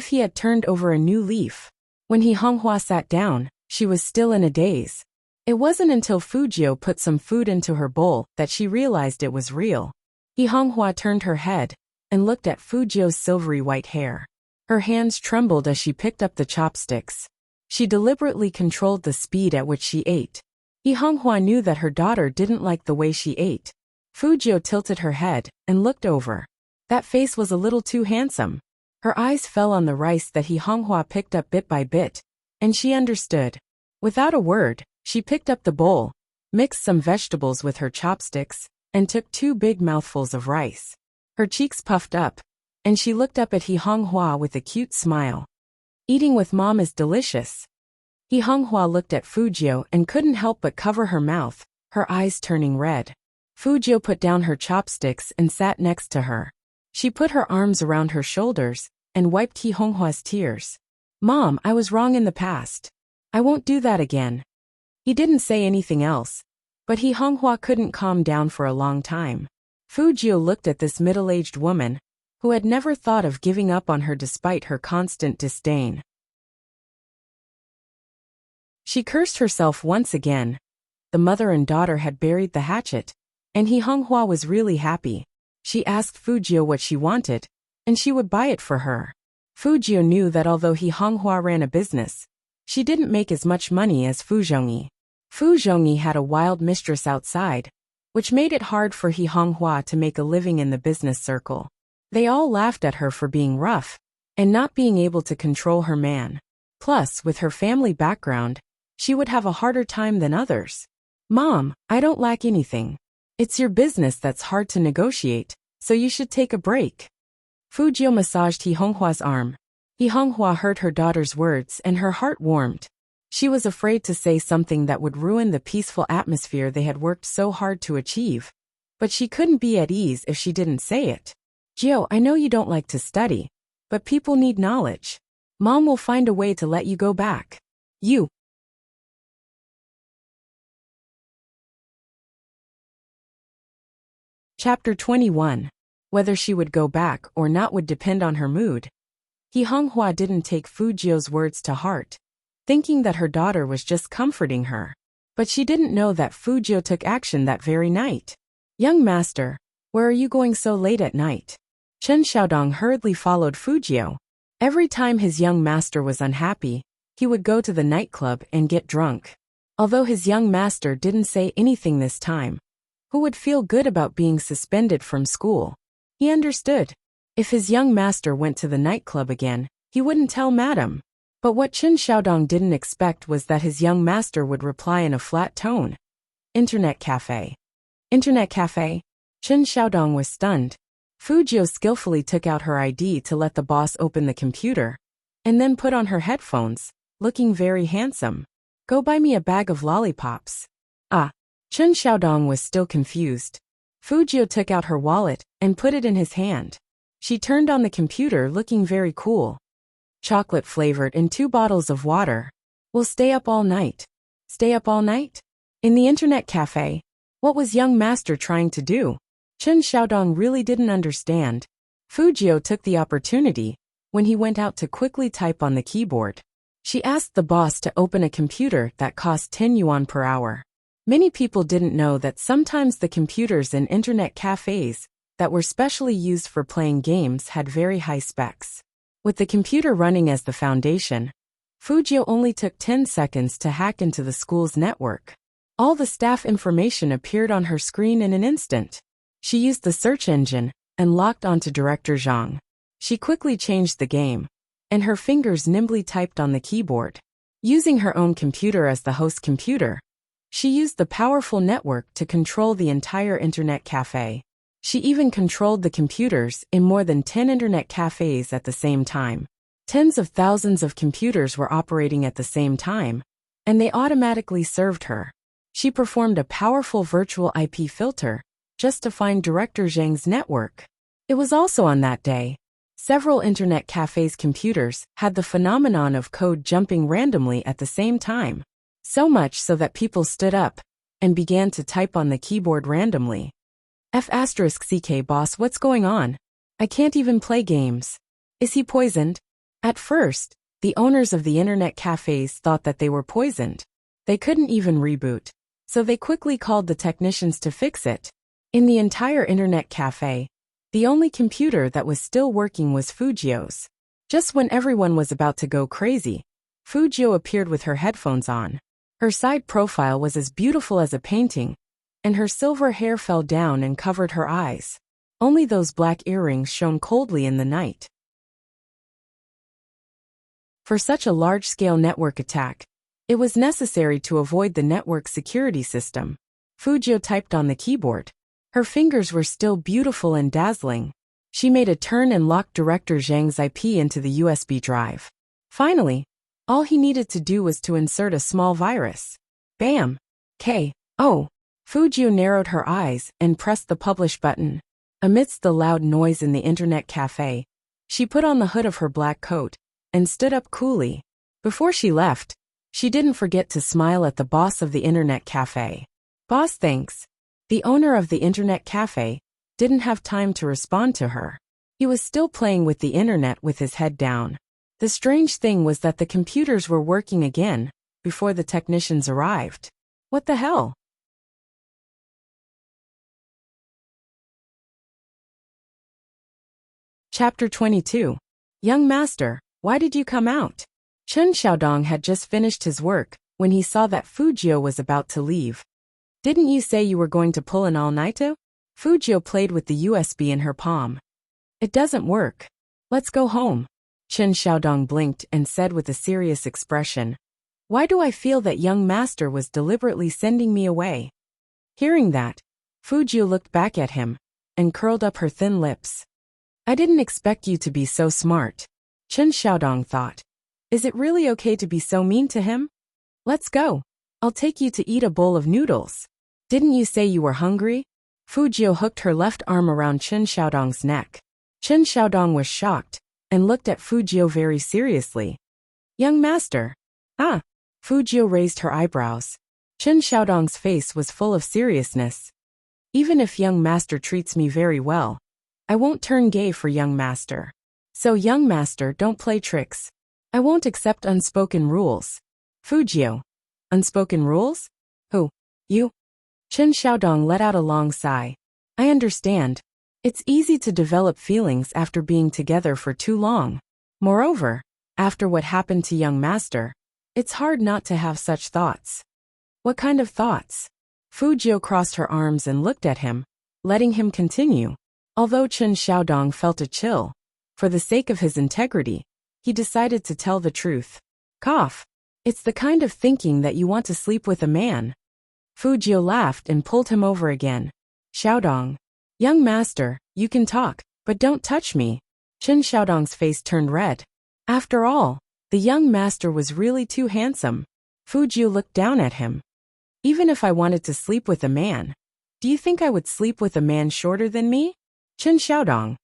[SPEAKER 1] he had turned over a new leaf. When He Honghua sat down, she was still in a daze. It wasn't until Fujio put some food into her bowl that she realized it was real. He Honghua turned her head and looked at Fujio's silvery white hair. Her hands trembled as she picked up the chopsticks. She deliberately controlled the speed at which she ate. He Honghua knew that her daughter didn't like the way she ate. Fujio tilted her head and looked over. That face was a little too handsome. Her eyes fell on the rice that He Honghua picked up bit by bit, and she understood. Without a word, she picked up the bowl, mixed some vegetables with her chopsticks, and took 2 big mouthfuls of rice. Her cheeks puffed up, and she looked up at He Honghua with a cute smile. Eating with mom is delicious. He Honghua looked at Fujio and couldn't help but cover her mouth, her eyes turning red. Fujio put down her chopsticks and sat next to her. She put her arms around her shoulders and wiped He Honghua's tears. Mom, I was wrong in the past. I won't do that again. He didn't say anything else, but He Honghua couldn't calm down for a long time. Fujio looked at this middle-aged woman, who had never thought of giving up on her despite her constant disdain. She cursed herself once again. The mother and daughter had buried the hatchet, and He Honghua was really happy. She asked Fujio what she wanted, and she would buy it for her. Fujio knew that although He Honghua ran a business, she didn't make as much money as Fu Zhongyi. Fu Zhongyi had a wild mistress outside, which made it hard for He Honghua to make a living in the business circle. They all laughed at her for being rough, and not being able to control her man. Plus, with her family background, she would have a harder time than others. Mom, I don't lack anything. It's your business that's hard to negotiate, so you should take a break. Fujio massaged He Honghua's arm. He Honghua heard her daughter's words and her heart warmed. She was afraid to say something that would ruin the peaceful atmosphere they had worked so hard to achieve, but she couldn't be at ease if she didn't say it. Gio, I know you don't like to study, but people need knowledge. Mom will find a way to let you go back. You. Chapter 21. Whether she would go back or not would depend on her mood. He Honghua didn't take Fujio's words to heart. thinking that her daughter was just comforting her. But she didn't know that Fujio took action that very night. "Young master, where are you going so late at night?" Chen Xiaodong hurriedly followed Fujio. Every time his young master was unhappy, he would go to the nightclub and get drunk. Although his young master didn't say anything this time, who would feel good about being suspended from school? He understood. If his young master went to the nightclub again, he wouldn't tell Madam. But what Chen Xiaodong didn't expect was that his young master would reply in a flat tone. "Internet cafe." "Internet cafe?" Chen Xiaodong was stunned. Fujio skillfully took out her ID to let the boss open the computer, and then put on her headphones, looking very handsome. "Go buy me a bag of lollipops." "Ah." Chen Xiaodong was still confused. Fujio took out her wallet and put it in his hand. She turned on the computer looking very cool. "Chocolate flavored in 2 bottles of water. We'll stay up all night." Stay up all night? In the internet cafe? What was young master trying to do? Chen Xiaodong really didn't understand. Fujio took the opportunity when he went out to quickly type on the keyboard. She asked the boss to open a computer that cost 10 yuan per hour. Many people didn't know that sometimes the computers in internet cafes that were specially used for playing games had very high specs. With the computer running as the foundation, Fujio only took 10 seconds to hack into the school's network. All the staff information appeared on her screen in an instant. She used the search engine and locked onto Director Zhang. She quickly changed the game, and her fingers nimbly typed on the keyboard. Using her own computer as the host computer, she used the powerful network to control the entire internet cafe. She even controlled the computers in more than 10 internet cafes at the same time. Tens of thousands of computers were operating at the same time, and they automatically served her. She performed a powerful virtual IP filter just to find Director Zhang's network. It was also on that day. Several internet cafes' computers had the phenomenon of code jumping randomly at the same time. So much so that people stood up and began to type on the keyboard randomly. F***CK boss, what's going on? I can't even play games. Is he poisoned? At first, the owners of the internet cafes thought that they were poisoned. They couldn't even reboot, so they quickly called the technicians to fix it. In the entire internet cafe, the only computer that was still working was Fujio's. Just when everyone was about to go crazy, Fujio appeared with her headphones on. Her side profile was as beautiful as a painting, and her silver hair fell down and covered her eyes. Only those black earrings shone coldly in the night. For such a large-scale network attack, it was necessary to avoid the network security system. Fujio typed on the keyboard. Her fingers were still beautiful and dazzling. She made a turn and locked Director Zhang's IP into the USB drive. Finally, all he needed to do was to insert a small virus. Bam! K.O. Fujio narrowed her eyes and pressed the publish button. Amidst the loud noise in the internet cafe, she put on the hood of her black coat and stood up coolly. Before she left, she didn't forget to smile at the boss of the internet cafe. "Boss, thanks." The owner of the internet cafe didn't have time to respond to her. He was still playing with the internet with his head down. The strange thing was that the computers were working again before the technicians arrived. What the hell? Chapter 22. Young Master, why did you come out? Chen Xiaodong had just finished his work when he saw that Fujio was about to leave. Didn't you say you were going to pull an all-nighter? Fujio played with the USB in her palm. It doesn't work. Let's go home. Chen Xiaodong blinked and said with a serious expression. Why do I feel that young master was deliberately sending me away? Hearing that, Fujio looked back at him and curled up her thin lips. I didn't expect you to be so smart. Chen Xiaodong thought. Is it really okay to be so mean to him? Let's go. I'll take you to eat a bowl of noodles. Didn't you say you were hungry? Fujio hooked her left arm around Chen Xiaodong's neck. Chen Xiaodong was shocked and looked at Fujio very seriously. Young master. Ah. Fujio raised her eyebrows. Chen Xiaodong's face was full of seriousness. Even if young master treats me very well, I won't turn gay for young master. So young master, don't play tricks. I won't accept unspoken rules. Fujio. Unspoken rules? Who? You? Chen Xiaodong let out a long sigh. I understand. It's easy to develop feelings after being together for too long. Moreover, after what happened to young master, it's hard not to have such thoughts. What kind of thoughts? Fujio crossed her arms and looked at him, letting him continue. Although Chen Xiaodong felt a chill, for the sake of his integrity, he decided to tell the truth. Cough. It's the kind of thinking that you want to sleep with a man. Fujio laughed and pulled him over again. Xiaodong. Young master, you can talk, but don't touch me. Chen Xiaodong's face turned red. After all, the young master was really too handsome. Fujio looked down at him. Even if I wanted to sleep with a man, do you think I would sleep with a man shorter than me? Chen Xiaodong.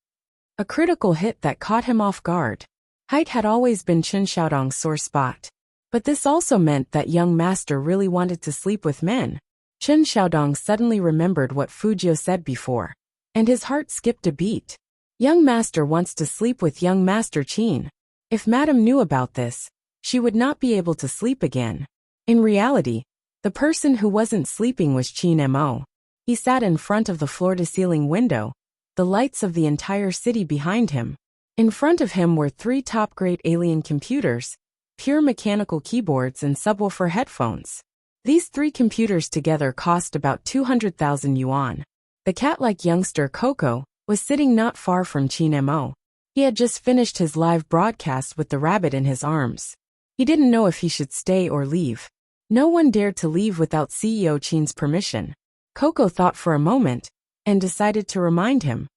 [SPEAKER 1] A critical hit that caught him off guard. Height had always been Chen Xiaodong's sore spot. But this also meant that young master really wanted to sleep with men. Chen Xiaodong suddenly remembered what Fujio said before, and his heart skipped a beat. Young master wants to sleep with young master Qin. If madam knew about this, she would not be able to sleep again. In reality, the person who wasn't sleeping was Qin Mo. He sat in front of the floor-to-ceiling window, the lights of the entire city behind him. In front of him were 3 top-grade alien computers, pure mechanical keyboards and subwoofer headphones. These 3 computers together cost about 200,000 yuan. The cat-like youngster Coco was sitting not far from Qin Mo. He had just finished his live broadcast with the rabbit in his arms. He didn't know if he should stay or leave. No one dared to leave without CEO Qin's permission. Coco thought for a moment and decided to remind him.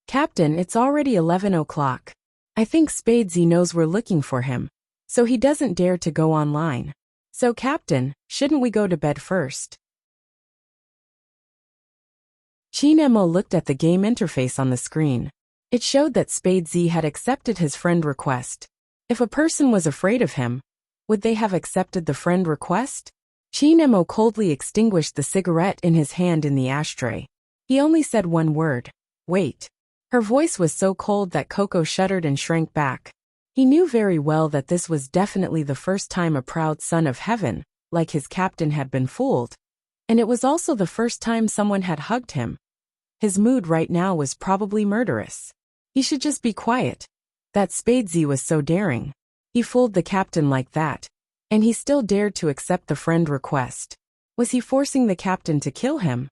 [SPEAKER 1] Captain, it's already 11 o'clock. I think Spadesy knows we're looking for him, so he doesn't dare to go online. So Captain, shouldn't we go to bed first? Qin Mo looked at the game interface on the screen. It showed that Spadesy had accepted his friend request. If a person was afraid of him, would they have accepted the friend request? Qin Mo coldly extinguished the cigarette in his hand in the ashtray. He only said one word. Wait. Her voice was so cold that Coco shuddered and shrank back. He knew very well that this was definitely the first time a proud son of heaven, like his captain, had been fooled. And it was also the first time someone had hugged him. His mood right now was probably murderous. He should just be quiet. That Spadesy was so daring. He fooled the captain like that. And he still dared to accept the friend request. Was he forcing the captain to kill him?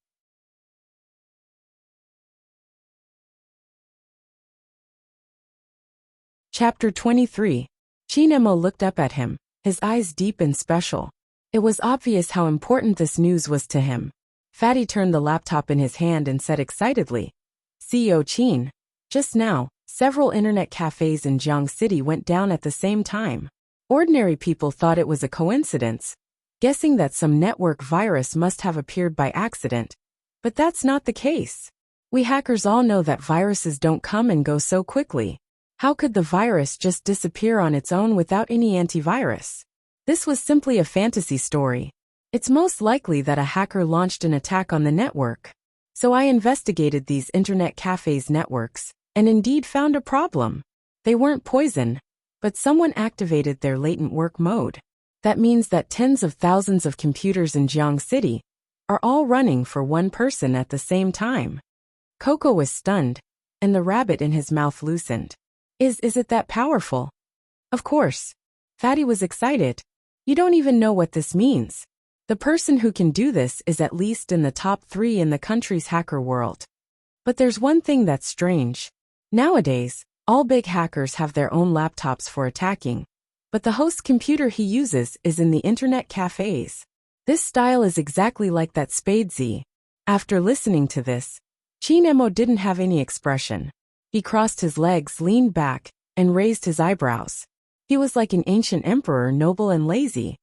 [SPEAKER 1] Chapter 23. Qin Mo looked up at him, his eyes deep and special. It was obvious how important this news was to him. Fatty turned the laptop in his hand and said excitedly, CEO Qin, just now, several internet cafes in Jiang City went down at the same time. Ordinary people thought it was a coincidence, guessing that some network virus must have appeared by accident. But that's not the case. We hackers all know that viruses don't come and go so quickly. How could the virus just disappear on its own without any antivirus? This was simply a fantasy story. It's most likely that a hacker launched an attack on the network. So I investigated these internet cafes' networks, and indeed found a problem. They weren't poison, but someone activated their latent work mode. That means that tens of thousands of computers in Jiang City are all running for one person at the same time. Coco was stunned, and the rabbit in his mouth loosened. Is it that powerful? Of course. Fatty was excited. You don't even know what this means. The person who can do this is at least in the top 3 in the country's hacker world. But there's one thing that's strange. Nowadays, all big hackers have their own laptops for attacking, but the host's computer he uses is in the internet cafes. This style is exactly like that Spadesy. After listening to this, Qin Mo didn't have any expression. He crossed his legs, leaned back, and raised his eyebrows. He was like an ancient emperor, noble and lazy.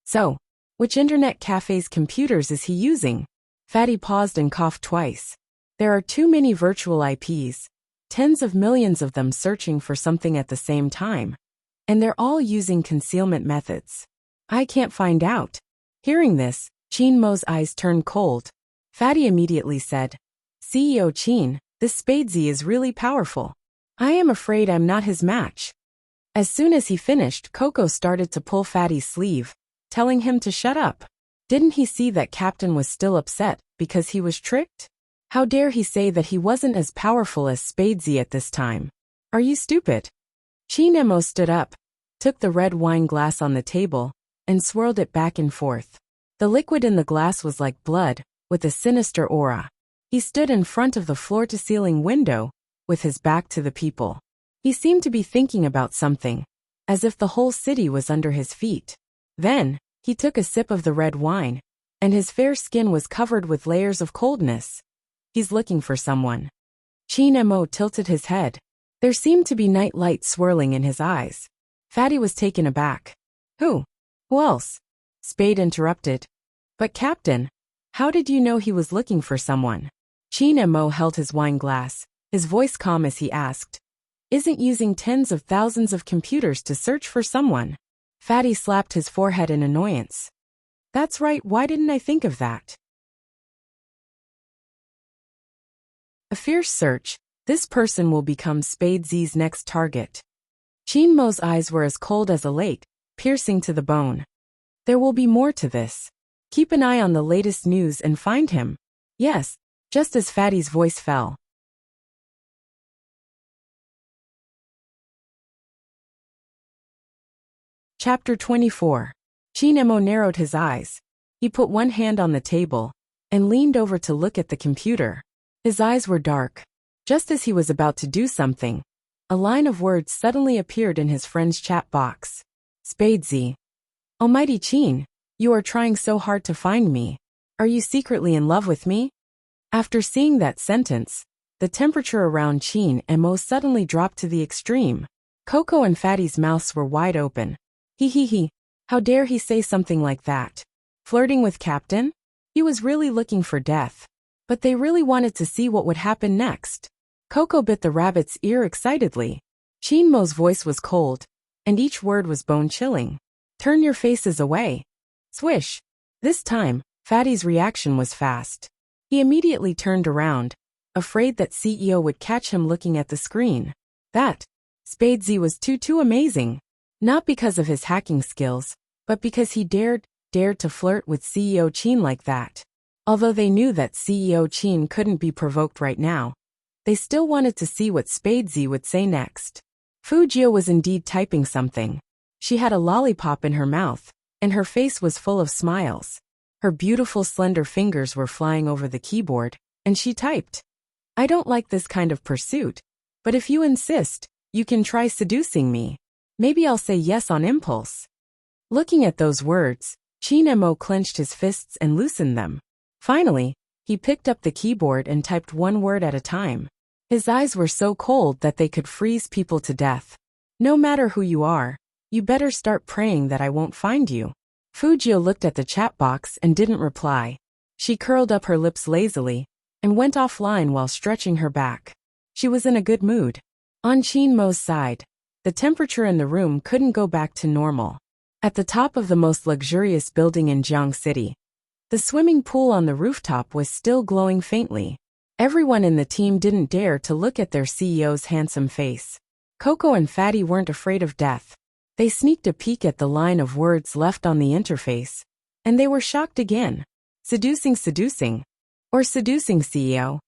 [SPEAKER 1] So, which internet cafe's computers is he using? Fatty paused and coughed twice. There are too many virtual IPs, tens of millions of them searching for something at the same time. And they're all using concealment methods. I can't find out. Hearing this, Qin Mo's eyes turned cold. Fatty immediately said, CEO Qin, this Spadesy is really powerful. I am afraid I'm not his match. As soon as he finished, Coco started to pull Fatty's sleeve, telling him to shut up. Didn't he see that Captain was still upset because he was tricked? How dare he say that he wasn't as powerful as Spadesy at this time? Are you stupid? Chinemo stood up, took the red wine glass on the table, and swirled it back and forth. The liquid in the glass was like blood, with a sinister aura. He stood in front of the floor-to-ceiling window, with his back to the people. He seemed to be thinking about something, as if the whole city was under his feet. Then, he took a sip of the red wine, and his fair skin was covered with layers of coldness. He's looking for someone. Chinemo tilted his head. There seemed to be night light swirling in his eyes. Fatty was taken aback. Who? Who else? Spade interrupted. But Captain, how did you know he was looking for someone? Chinemo held his wine glass, his voice calm as he asked. Isn't using tens of thousands of computers to search for someone? Fatty slapped his forehead in annoyance. That's right, why didn't I think of that? A fierce search. This person will become Spadesy's next target. Chinmo's eyes were as cold as a lake, piercing to the bone. There will be more to this. Keep an eye on the latest news and find him. Yes, just as Fatty's voice fell. Chapter 24. Chinemo narrowed his eyes. He put one hand on the table and leaned over to look at the computer. His eyes were dark. Just as he was about to do something, a line of words suddenly appeared in his friend's chat box. Spadesy. Almighty Chin, you are trying so hard to find me. Are you secretly in love with me? After seeing that sentence, the temperature around Chinemo suddenly dropped to the extreme. Coco and Fatty's mouths were wide open. He. How dare he say something like that? Flirting with Captain? He was really looking for death. But they really wanted to see what would happen next. Coco bit the rabbit's ear excitedly. Chinmo's voice was cold, and each word was bone-chilling. Turn your faces away. Swish. This time, Fatty's reaction was fast. He immediately turned around, afraid that CEO would catch him looking at the screen. That Spadesy was too amazing. Not because of his hacking skills, but because he dared to flirt with CEO Chin like that. Although they knew that CEO Chin couldn't be provoked right now, they still wanted to see what Spadesy would say next. Fujio was indeed typing something. She had a lollipop in her mouth, and her face was full of smiles. Her beautiful slender fingers were flying over the keyboard, and she typed. I don't like this kind of pursuit, but if you insist, you can try seducing me. Maybe I'll say yes on impulse. Looking at those words, Chinemo clenched his fists and loosened them. Finally, he picked up the keyboard and typed one word at a time. His eyes were so cold that they could freeze people to death. No matter who you are, you better start praying that I won't find you. Fujio looked at the chat box and didn't reply. She curled up her lips lazily and went offline while stretching her back. She was in a good mood. On Chinmo's side, the temperature in the room couldn't go back to normal. At the top of the most luxurious building in Jiang City, the swimming pool on the rooftop was still glowing faintly. Everyone in the team didn't dare to look at their CEO's handsome face. Coco and Fatty weren't afraid of death. They sneaked a peek at the line of words left on the interface, and they were shocked again. Seducing, or seducing CEO.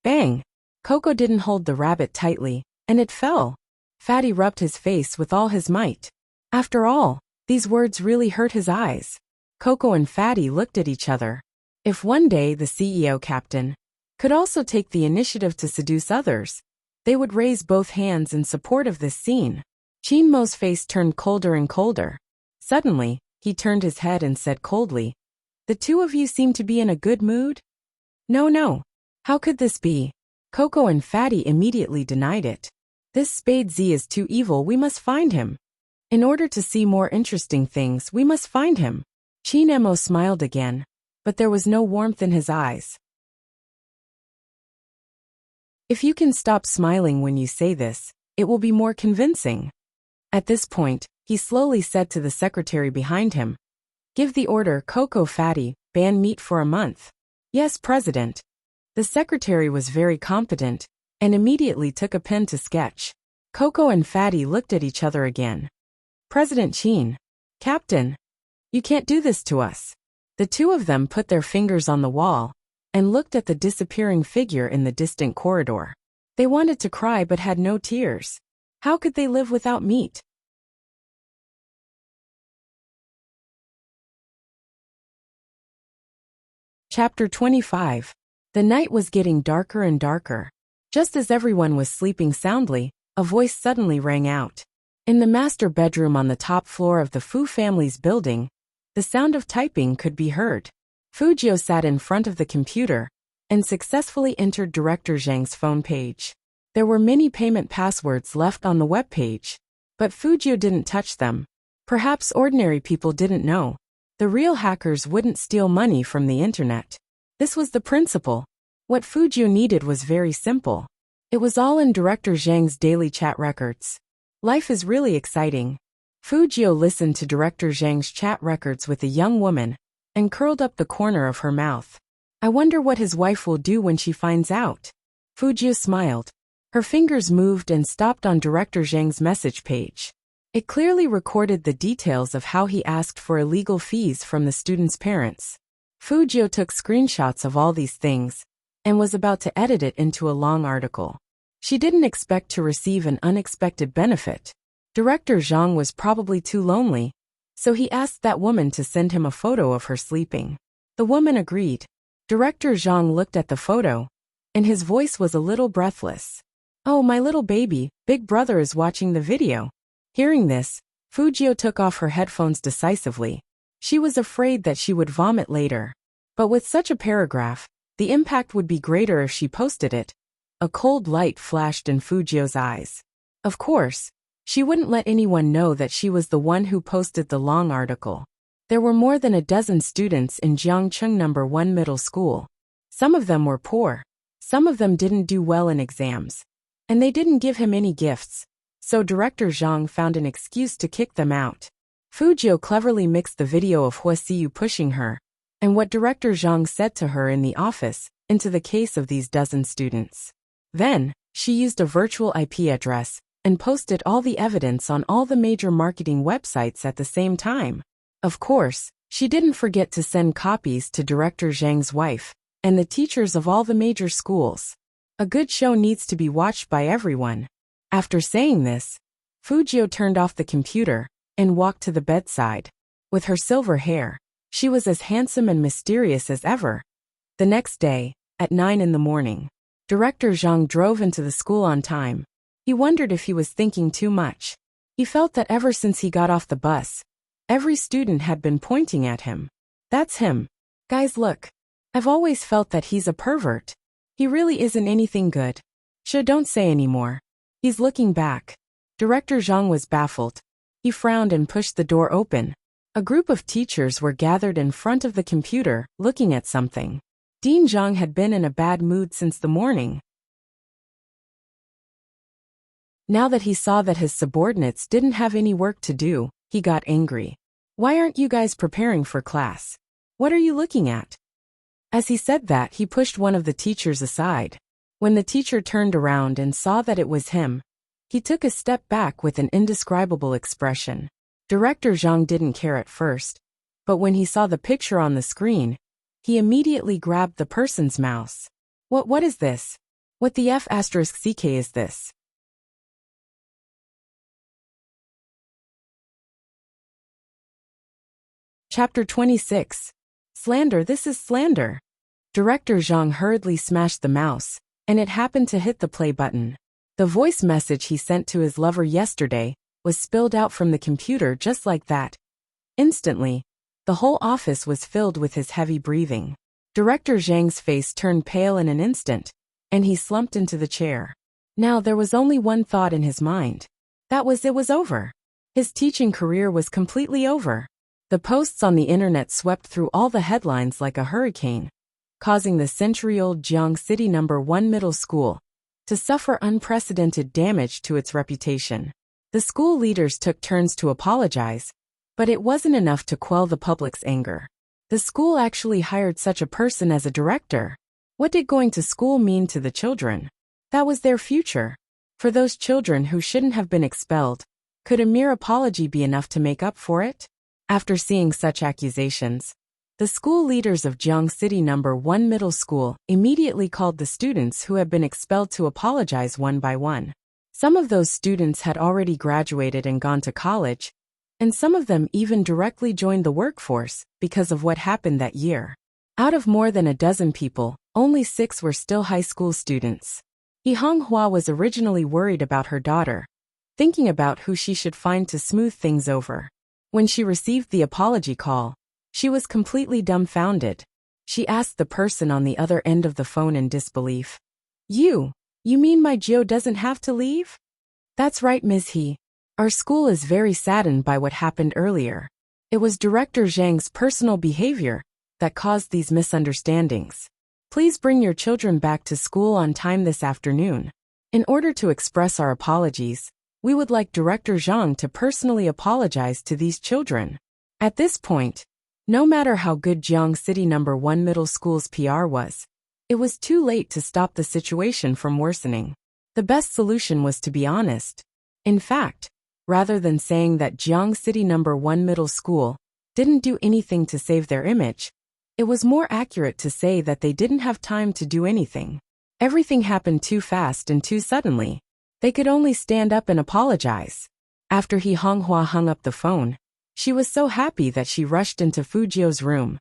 [SPEAKER 1] Bang! Coco didn't hold the rabbit tightly, and it fell. Fatty rubbed his face with all his might. After all, these words really hurt his eyes. Coco and Fatty looked at each other. If one day the CEO Captain could also take the initiative to seduce others, they would raise both hands in support of this scene. Chinmo's face turned colder and colder. Suddenly, he turned his head and said coldly, The two of you seem to be in a good mood? No. How could this be? Coco and Fatty immediately denied it. This Spadesy is too evil, we must find him. In order to see more interesting things, we must find him. Chinemo smiled again, but there was no warmth in his eyes. If you can stop smiling when you say this, it will be more convincing. At this point, he slowly said to the secretary behind him, Give the order, Coco Fatty, ban meat for a month. Yes, President. The secretary was very competent, and immediately took a pen to sketch. Coco and Fatty looked at each other again. President Chin. Captain. You can't do this to us. The two of them put their fingers on the wall and looked at the disappearing figure in the distant corridor. They wanted to cry but had no tears. How could they live without meat? Chapter 25. The night was getting darker and darker. Just as everyone was sleeping soundly, a voice suddenly rang out. In the master bedroom on the top floor of the Fu family's building, the sound of typing could be heard. Fujio sat in front of the computer and successfully entered Director Zhang's phone page. There were many payment passwords left on the web page, but Fujio didn't touch them. Perhaps ordinary people didn't know. The real hackers wouldn't steal money from the internet. This was the principle. What Fujio needed was very simple. It was all in Director Zhang's daily chat records. Life is really exciting. Fujio listened to Director Zhang's chat records with a young woman and curled up the corner of her mouth. I wonder what his wife will do when she finds out. Fujio smiled. Her fingers moved and stopped on Director Zhang's message page. It clearly recorded the details of how he asked for illegal fees from the students' parents. Fujio took screenshots of all these things and was about to edit it into a long article. She didn't expect to receive an unexpected benefit. Director Zhang was probably too lonely, so he asked that woman to send him a photo of her sleeping. The woman agreed. Director Zhang looked at the photo, and his voice was a little breathless. Oh, my little baby, Big Brother is watching the video. Hearing this, Fujio took off her headphones decisively. She was afraid that she would vomit later. But with such a paragraph, the impact would be greater if she posted it. A cold light flashed in Fujio's eyes. Of course, she wouldn't let anyone know that she was the one who posted the long article. There were more than a dozen students in Jiangcheng No. 1 middle school. Some of them were poor. Some of them didn't do well in exams. And they didn't give him any gifts. So Director Zhang found an excuse to kick them out. Fujio cleverly mixed the video of Huasiyu pushing her and what Director Zhang said to her in the office into the case of these dozen students. Then, she used a virtual IP address and posted all the evidence on all the major marketing websites at the same time. Of course, she didn't forget to send copies to Director Zhang's wife and the teachers of all the major schools. A good show needs to be watched by everyone. After saying this, Fujio turned off the computer and walked to the bedside. With her silver hair, she was as handsome and mysterious as ever. The next day, at 9 in the morning, Director Zhang drove into the school on time. He wondered if he was thinking too much. He felt that ever since he got off the bus, every student had been pointing at him. That's him. Guys, look. I've always felt that he's a pervert. He really isn't anything good. Don't say anymore. He's looking back. Director Zhang was baffled. He frowned and pushed the door open. A group of teachers were gathered in front of the computer, looking at something. Dean Zhang had been in a bad mood since the morning. Now that he saw that his subordinates didn't have any work to do, he got angry. Why aren't you guys preparing for class? What are you looking at? As he said that, he pushed one of the teachers aside. When the teacher turned around and saw that it was him, he took a step back with an indescribable expression. Director Zhang didn't care at first, but when he saw the picture on the screen, he immediately grabbed the person's mouse. What is this? What the F***ck is this? Chapter 26. Slander. This is slander. Director Zhang hurriedly smashed the mouse, and it happened to hit the play button. The voice message he sent to his lover yesterday was spilled out from the computer just like that. Instantly, the whole office was filled with his heavy breathing. Director Zhang's face turned pale in an instant, and he slumped into the chair. Now there was only one thought in his mind. It was over. His teaching career was completely over. The posts on the internet swept through all the headlines like a hurricane, causing the century-old Jiang City No. 1 middle school to suffer unprecedented damage to its reputation. The school leaders took turns to apologize, but it wasn't enough to quell the public's anger. The school actually hired such a person as a director. What did going to school mean to the children? That was their future. For those children who shouldn't have been expelled, could a mere apology be enough to make up for it? After seeing such accusations, the school leaders of Jiang City No. 1 Middle School immediately called the students who had been expelled to apologize one by one. Some of those students had already graduated and gone to college, and some of them even directly joined the workforce because of what happened that year. Out of more than a dozen people, only 6 were still high school students. He Honghua was originally worried about her daughter, thinking about who she should find to smooth things over. When she received the apology call, she was completely dumbfounded. She asked the person on the other end of the phone in disbelief. You mean my Jio doesn't have to leave? That's right, Ms. He. Our school is very saddened by what happened earlier. It was Director Zhang's personal behavior that caused these misunderstandings. Please bring your children back to school on time this afternoon. In order to express our apologies, we would like Director Zhang to personally apologize to these children. At this point, no matter how good Jiang City No. 1 Middle School's PR was, it was too late to stop the situation from worsening. The best solution was to be honest. In fact, rather than saying that Jiang City No. 1 Middle School didn't do anything to save their image, it was more accurate to say that they didn't have time to do anything. Everything happened too fast and too suddenly. They could only stand up and apologize. After He Honghua hung up the phone, she was so happy that she rushed into Fu Jio's room.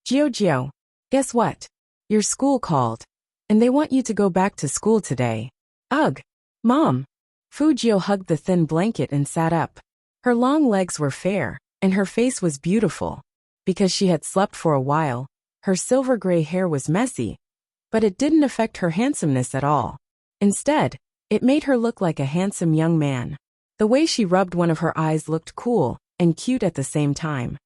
[SPEAKER 1] Jio, guess what? Your school called, and they want you to go back to school today. Ugh, Mom. Fu Jio hugged the thin blanket and sat up. Her long legs were fair, and her face was beautiful. Because she had slept for a while, her silver gray hair was messy, but it didn't affect her handsomeness at all. Instead, it made her look like a handsome young man. The way she rubbed one of her eyes looked cool and cute at the same time.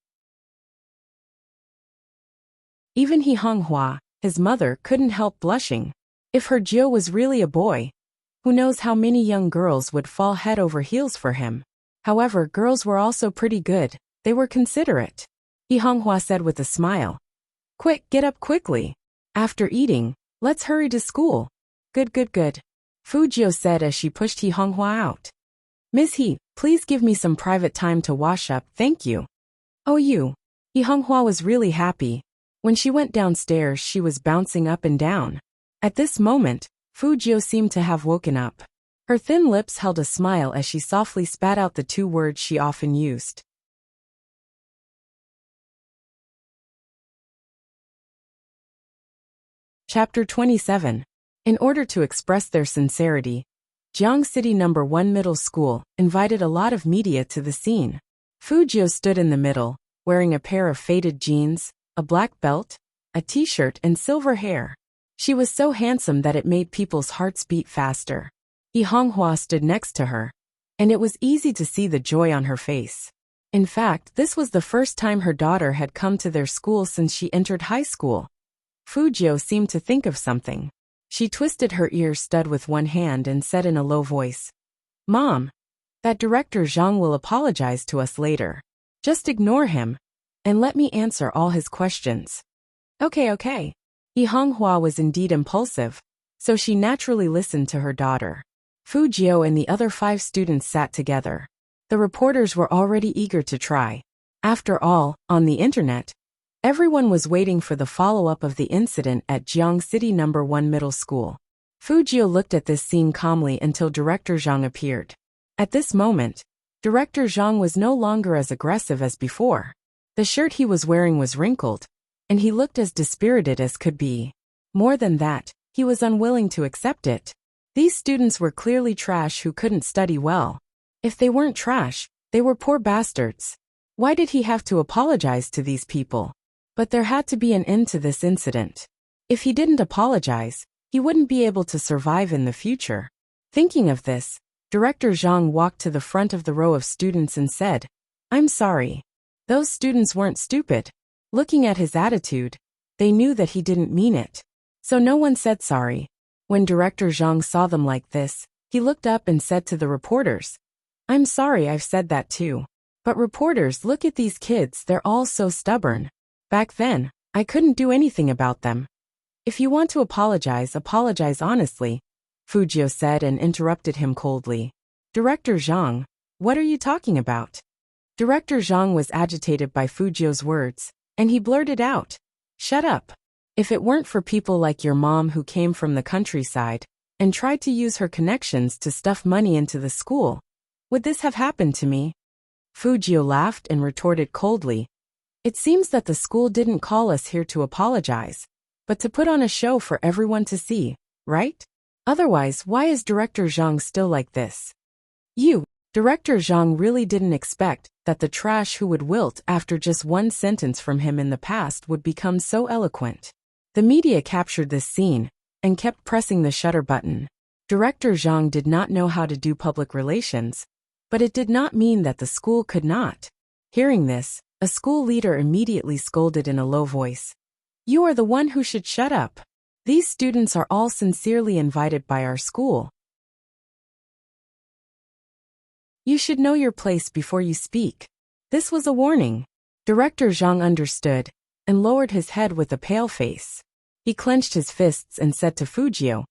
[SPEAKER 1] Even He Honghua, his mother, couldn't help blushing. If her Jio was really a boy, who knows how many young girls would fall head over heels for him. However, girls were also pretty good. They were considerate. He Honghua said with a smile. Quick, get up quickly. After eating, let's hurry to school. Good. Fu Jio said as she pushed He Honghua out. Ms. He, please give me some private time to wash up, thank you. Oh you. He Honghua was really happy. When she went downstairs, she was bouncing up and down. At this moment, Fu Jio seemed to have woken up. Her thin lips held a smile as she softly spat out the 2 words she often used. Chapter 27. In order to express their sincerity, Jiang City No. 1 Middle School invited a lot of media to the scene. Fu Jio stood in the middle, wearing a pair of faded jeans, a black belt, a t-shirt and silver hair. She was so handsome that it made people's hearts beat faster. He Honghua stood next to her, and it was easy to see the joy on her face. In fact, this was the first time her daughter had come to their school since she entered high school. Fu Jio seemed to think of something. She twisted her ear stud with one hand and said in a low voice, Mom, that Director Zhang will apologize to us later. Just ignore him, and let me answer all his questions. Okay. He Honghua was indeed impulsive, so she naturally listened to her daughter. Fu Jio and the other 5 students sat together. The reporters were already eager to try. After all, on the internet, everyone was waiting for the follow-up of the incident at Jiang City No. 1 Middle School. Fu Jio looked at this scene calmly until Director Zhang appeared. At this moment, Director Zhang was no longer as aggressive as before. The shirt he was wearing was wrinkled, and he looked as dispirited as could be. More than that, he was unwilling to accept it. These students were clearly trash who couldn't study well. If they weren't trash, they were poor bastards. Why did he have to apologize to these people? But there had to be an end to this incident. If he didn't apologize, he wouldn't be able to survive in the future. Thinking of this, Director Zhang walked to the front of the row of students and said, I'm sorry. Those students weren't stupid. Looking at his attitude, they knew that he didn't mean it. So no one said sorry. When Director Zhang saw them like this, he looked up and said to the reporters, I'm sorry I've said that too. But reporters, look at these kids, they're all so stubborn. Back then, I couldn't do anything about them. If you want to apologize honestly, Fu Jio said and interrupted him coldly. Director Zhang, what are you talking about? Director Zhang was agitated by Fujio's words, and he blurted out, "Shut up. If it weren't for people like your mom who came from the countryside and tried to use her connections to stuff money into the school, would this have happened to me?" Fujio laughed and retorted coldly, "It seems that the school didn't call us here to apologize, but to put on a show for everyone to see, right? Otherwise, why is Director Zhang still like this?" Director Zhang really didn't expect that the trash who would wilt after just one sentence from him in the past would become so eloquent. The media captured this scene and kept pressing the shutter button. Director Zhang did not know how to do public relations, but it did not mean that the school could not. Hearing this, a school leader immediately scolded in a low voice, "You are the one who should shut up. These students are all sincerely invited by our school. You should know your place before you speak." This was a warning. Director Zhang understood and lowered his head with a pale face. He clenched his fists and said to Fujio,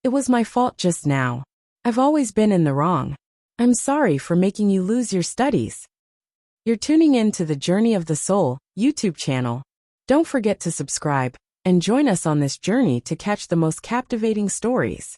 [SPEAKER 1] "It was my fault just now. I've always been in the wrong. I'm sorry for making you lose your studies." You're tuning in to the Journey of the Soul YouTube channel. Don't forget to subscribe and join us on this journey to catch the most captivating stories.